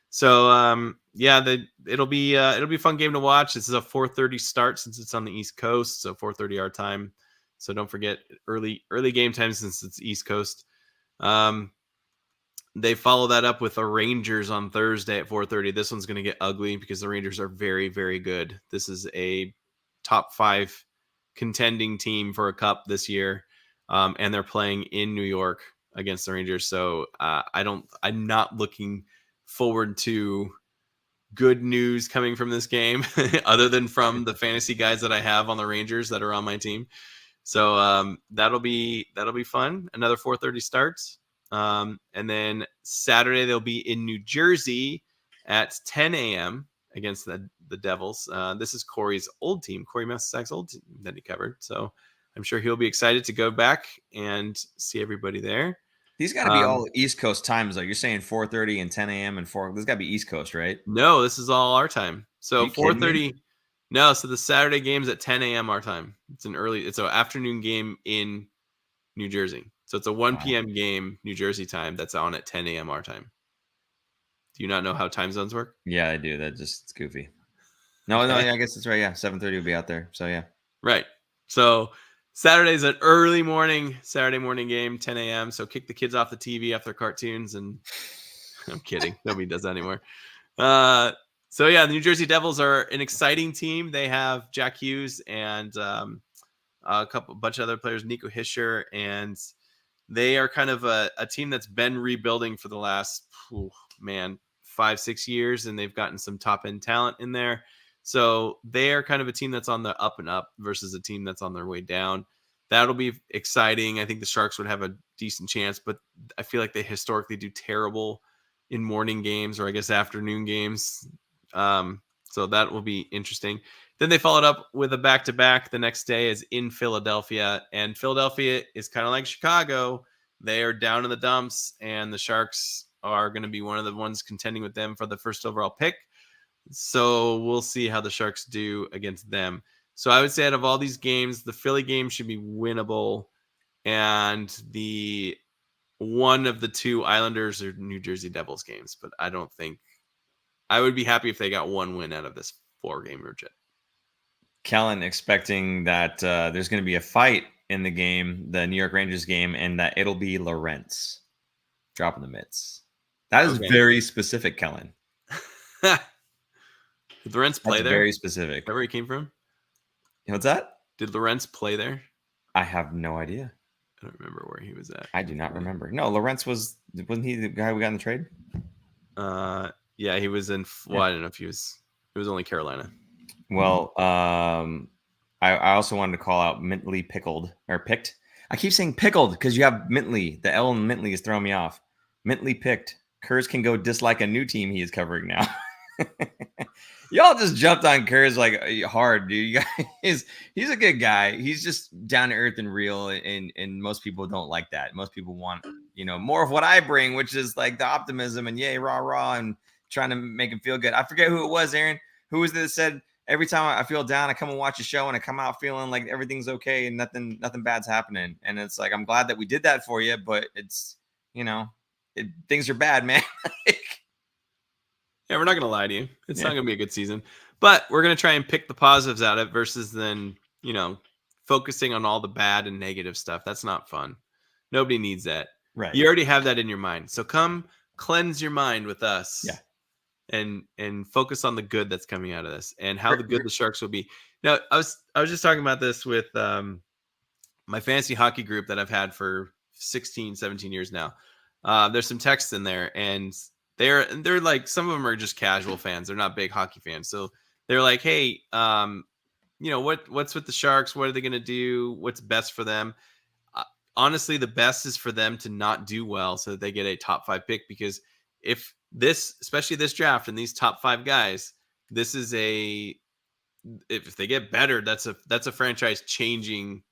So it'll be a fun game to watch. This is a 4:30 start since it's on the East Coast, so 4:30 our time. So don't forget early game time since it's East Coast. They follow that up with the Rangers on Thursday at 4:30. This one's going to get ugly because the Rangers are very, very good. This is a top 5 contending team for a cup this year, and they're playing in New York against the Rangers. So I'm not looking forward to good news coming from this game other than from the fantasy guys that I have on the Rangers that are on my team. So that'll be fun. Another 4:30 starts. And then Saturday they'll be in New Jersey at 10 a.m. against the Devils. This is Corey's old team, Corey Masisak's old team that he covered. So I'm sure he'll be excited to go back and see everybody there. These got to be all East Coast times, though. You're saying 4:30 and 10 a.m. and 4. This got to be East Coast, right? No, this is all our time. So 4:30. No, so the Saturday game's at 10 a.m. our time. It's an afternoon game in New Jersey. So it's a 1 p.m. game, New Jersey time. That's on at 10 a.m. our time. Do you not know how time zones work? Yeah, I do. It's goofy. No, I guess it's right. Yeah, 7:30 will be out there. So yeah, right. So Saturday's an Saturday morning game, 10 a.m. So kick the kids off the TV after cartoons. And I'm kidding. Nobody does that anymore. So yeah, the New Jersey Devils are an exciting team. They have Jack Hughes and a bunch of other players, Nico Hischier, and they are kind of a team that's been rebuilding for the last 5-6 years, and they've gotten some top end talent in there. So they are kind of a team that's on the up and up versus a team that's on their way down. That'll be exciting. I think the Sharks would have a decent chance, but I feel like they historically do terrible in morning games, or I guess afternoon games. So that will be interesting. Then they followed up with a back-to-back. The next day is in Philadelphia, and Philadelphia is kind of like Chicago. They are down in the dumps, and the Sharks are going to be one of the ones contending with them for the first overall pick. So we'll see how the Sharks do against them. So I would say out of all these games, the Philly game should be winnable, and the one of the 2 Islanders or New Jersey Devils games. But I don't think I would be happy if they got one win out of this 4-game region. Kellen expecting that there's going to be a fight in the game, the New York Rangers game, and that it'll be Lorentz dropping the mitts. That is very specific, Kellen. Did Lorentz play there? Very specific. Is that where he came from? What's that? Did Lorentz play there? I have no idea. I don't remember where he was at. I do not remember. No, Lorentz wasn't he the guy we got in the trade? Yeah, he was in. Well, I don't know if he was. It was only Carolina. Well, I also wanted to call out Mintly Pickled or Picked. I keep saying pickled because you have Mintly. The L in Mintly is throwing me off. Mintly Picked. Kurz can go dislike a new team he is covering now. Y'all just jumped on Kurz like hard, dude. You guys, he's a good guy. He's just down to earth and real, and most people don't like that. Most people want, more of what I bring, which is like the optimism and yay, rah, rah, and trying to make him feel good. I forget who it was, Aaron. Who was it that said, every time I feel down, I come and watch a show and I come out feeling like everything's okay and nothing bad's happening. And it's like, I'm glad that we did that for you, but it's, things are bad, man. Yeah, we're not going to lie to you. It's not going to be a good season, but we're going to try and pick the positives out of it versus then, focusing on all the bad and negative stuff. That's not fun. Nobody needs that. Right. You already have that in your mind. So come cleanse your mind with us. Yeah. And focus on the good that's coming out of this and how the good the Sharks will be. Now, I was just talking about this with my fantasy hockey group that I've had for 16, 17 years now. There's some texts in there, and they're like, some of them are just casual fans. They're not big hockey fans. So they're like, hey, what's with the Sharks? What are they going to do? What's best for them? Honestly, the best is for them to not do well so that they get a top 5 pick, because if especially this draft and these top 5 guys, this is if they get better, that's a franchise changing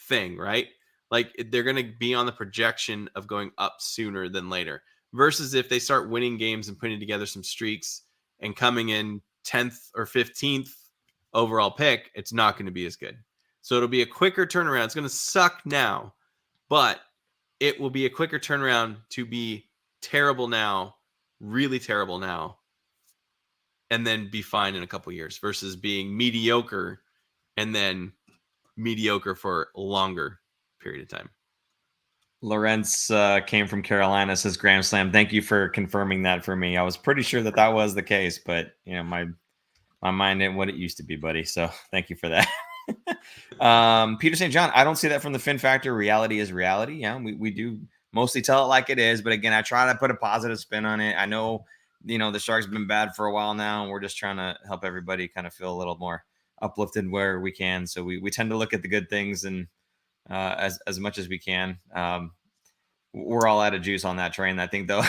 thing, right? Like, they're going to be on the projection of going up sooner than later, versus if they start winning games and putting together some streaks and coming in 10th or 15th overall pick, it's not going to be as good. So it'll be a quicker turnaround. It's going to suck now, but it will be a quicker turnaround to be terrible now, really terrible now, and then be fine in a couple years, versus being mediocre and then mediocre for a longer period of time. Lorentz came from Carolina, says Graham Slam. Thank you for confirming that for me. I was pretty sure that was the case, but my mind ain't what it used to be, buddy. So thank you for that. Peter St. John, I don't see that from the Fin Factor. Reality is reality. Yeah, we do mostly tell it like it is, but again, I try to put a positive spin on it. I know, the Sharks have been bad for a while now, and we're just trying to help everybody kind of feel a little more uplifted where we can. So we tend to look at the good things and as much as we can. We're all out of juice on that train, I think, though.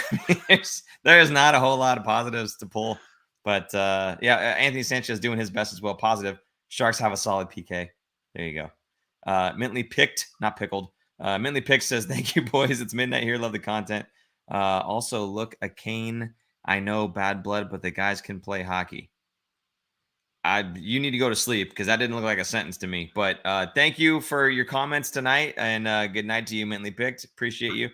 There is not a whole lot of positives to pull, but Anthony Sanchez doing his best as well. Positive. Sharks have a solid PK. There you go. Mintly Picked, not Pickled. Mintly Picked says, thank you, boys. It's midnight here. Love the content. Also, look, a Kane. I know bad blood, but the guys can play hockey. You need to go to sleep, because that didn't look like a sentence to me. But thank you for your comments tonight, and good night to you, Mintly Picked. Appreciate you.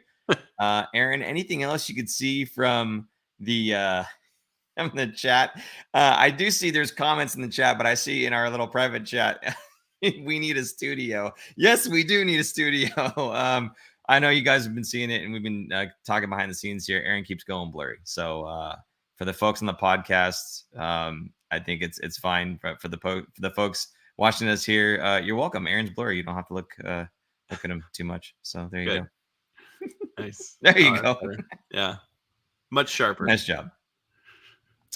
Aaron, anything else you could see from the chat? I do see there's comments in the chat, but I see in our little private chat, we need a studio. Yes, we do need a studio. I know you guys have been seeing it, and we've been talking behind the scenes here. Aaron keeps going blurry. So for the folks on the podcast, I think it's fine. But for the folks watching us here, you're welcome. Aaron's blurry. You don't have to look at him too much. So there you go. Nice. There you go. Yeah. Much sharper. Nice job.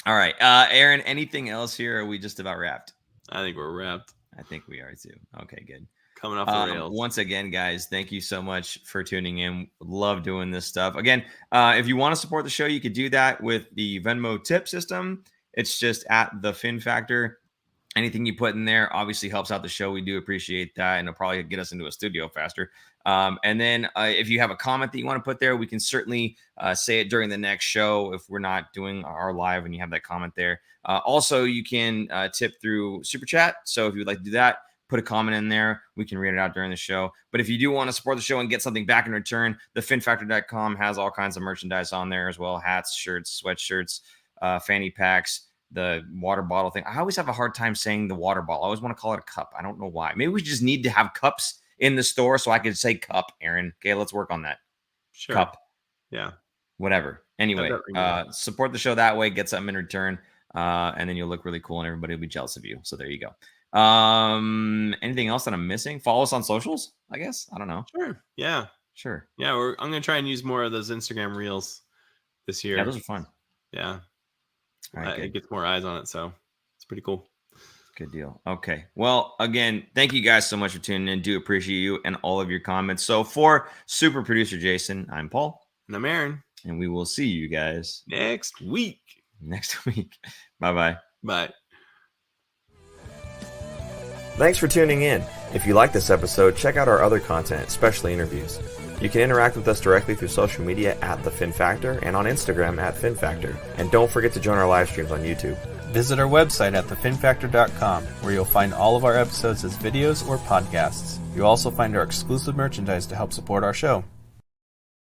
All right. Aaron, anything else here? Or are we just about wrapped? I think we're wrapped. I think we are too. Okay, good. Coming off the rails. Once again, guys, thank you so much for tuning in. Love doing this stuff. Again, if you want to support the show, you could do that with the Venmo tip system. It's just at the Fin Factor. Anything you put in there obviously helps out the show. We do appreciate that, and it'll probably get us into a studio faster. And then if you have a comment that you want to put there, we can certainly say it during the next show if we're not doing our live and you have that comment there. Also, you can tip through Super Chat. So if you would like to do that, put a comment in there. We can read it out during the show. But if you do want to support the show and get something back in return, thefinfactor.com has all kinds of merchandise on there as well. Hats, shirts, sweatshirts, fanny packs, water bottle thing. I always have a hard time saying the water bottle. I always want to call it a cup. I don't know why. Maybe we just need to have cups in the store so I could say cup, Aaron. Okay, let's work on that. Sure. Cup. Yeah. Whatever. Anyway, support the show that way. Get something in return. And then you'll look really cool and everybody will be jealous of you. So there you go. Anything else that I'm missing? Follow us on socials, I guess. I don't know. Sure. Yeah. Sure. Yeah. I'm going to try and use more of those Instagram reels this year. Yeah, those are fun. Yeah. Right, it gets more eyes on it. So it's pretty cool. Good deal. Okay. Well, again, thank you guys so much for tuning in. Do appreciate you and all of your comments. So for super producer Jason, I'm Paul. And I'm Aaron. And we will see you guys next week. Bye-bye. Bye. Thanks for tuning in. If you like this episode, check out our other content, especially interviews. You can interact with us directly through social media at The Fin Factor and on Instagram at Fin Factor. And don't forget to join our live streams on YouTube. Visit our website at thefinfactor.com, where you'll find all of our episodes as videos or podcasts. You'll also find our exclusive merchandise to help support our show.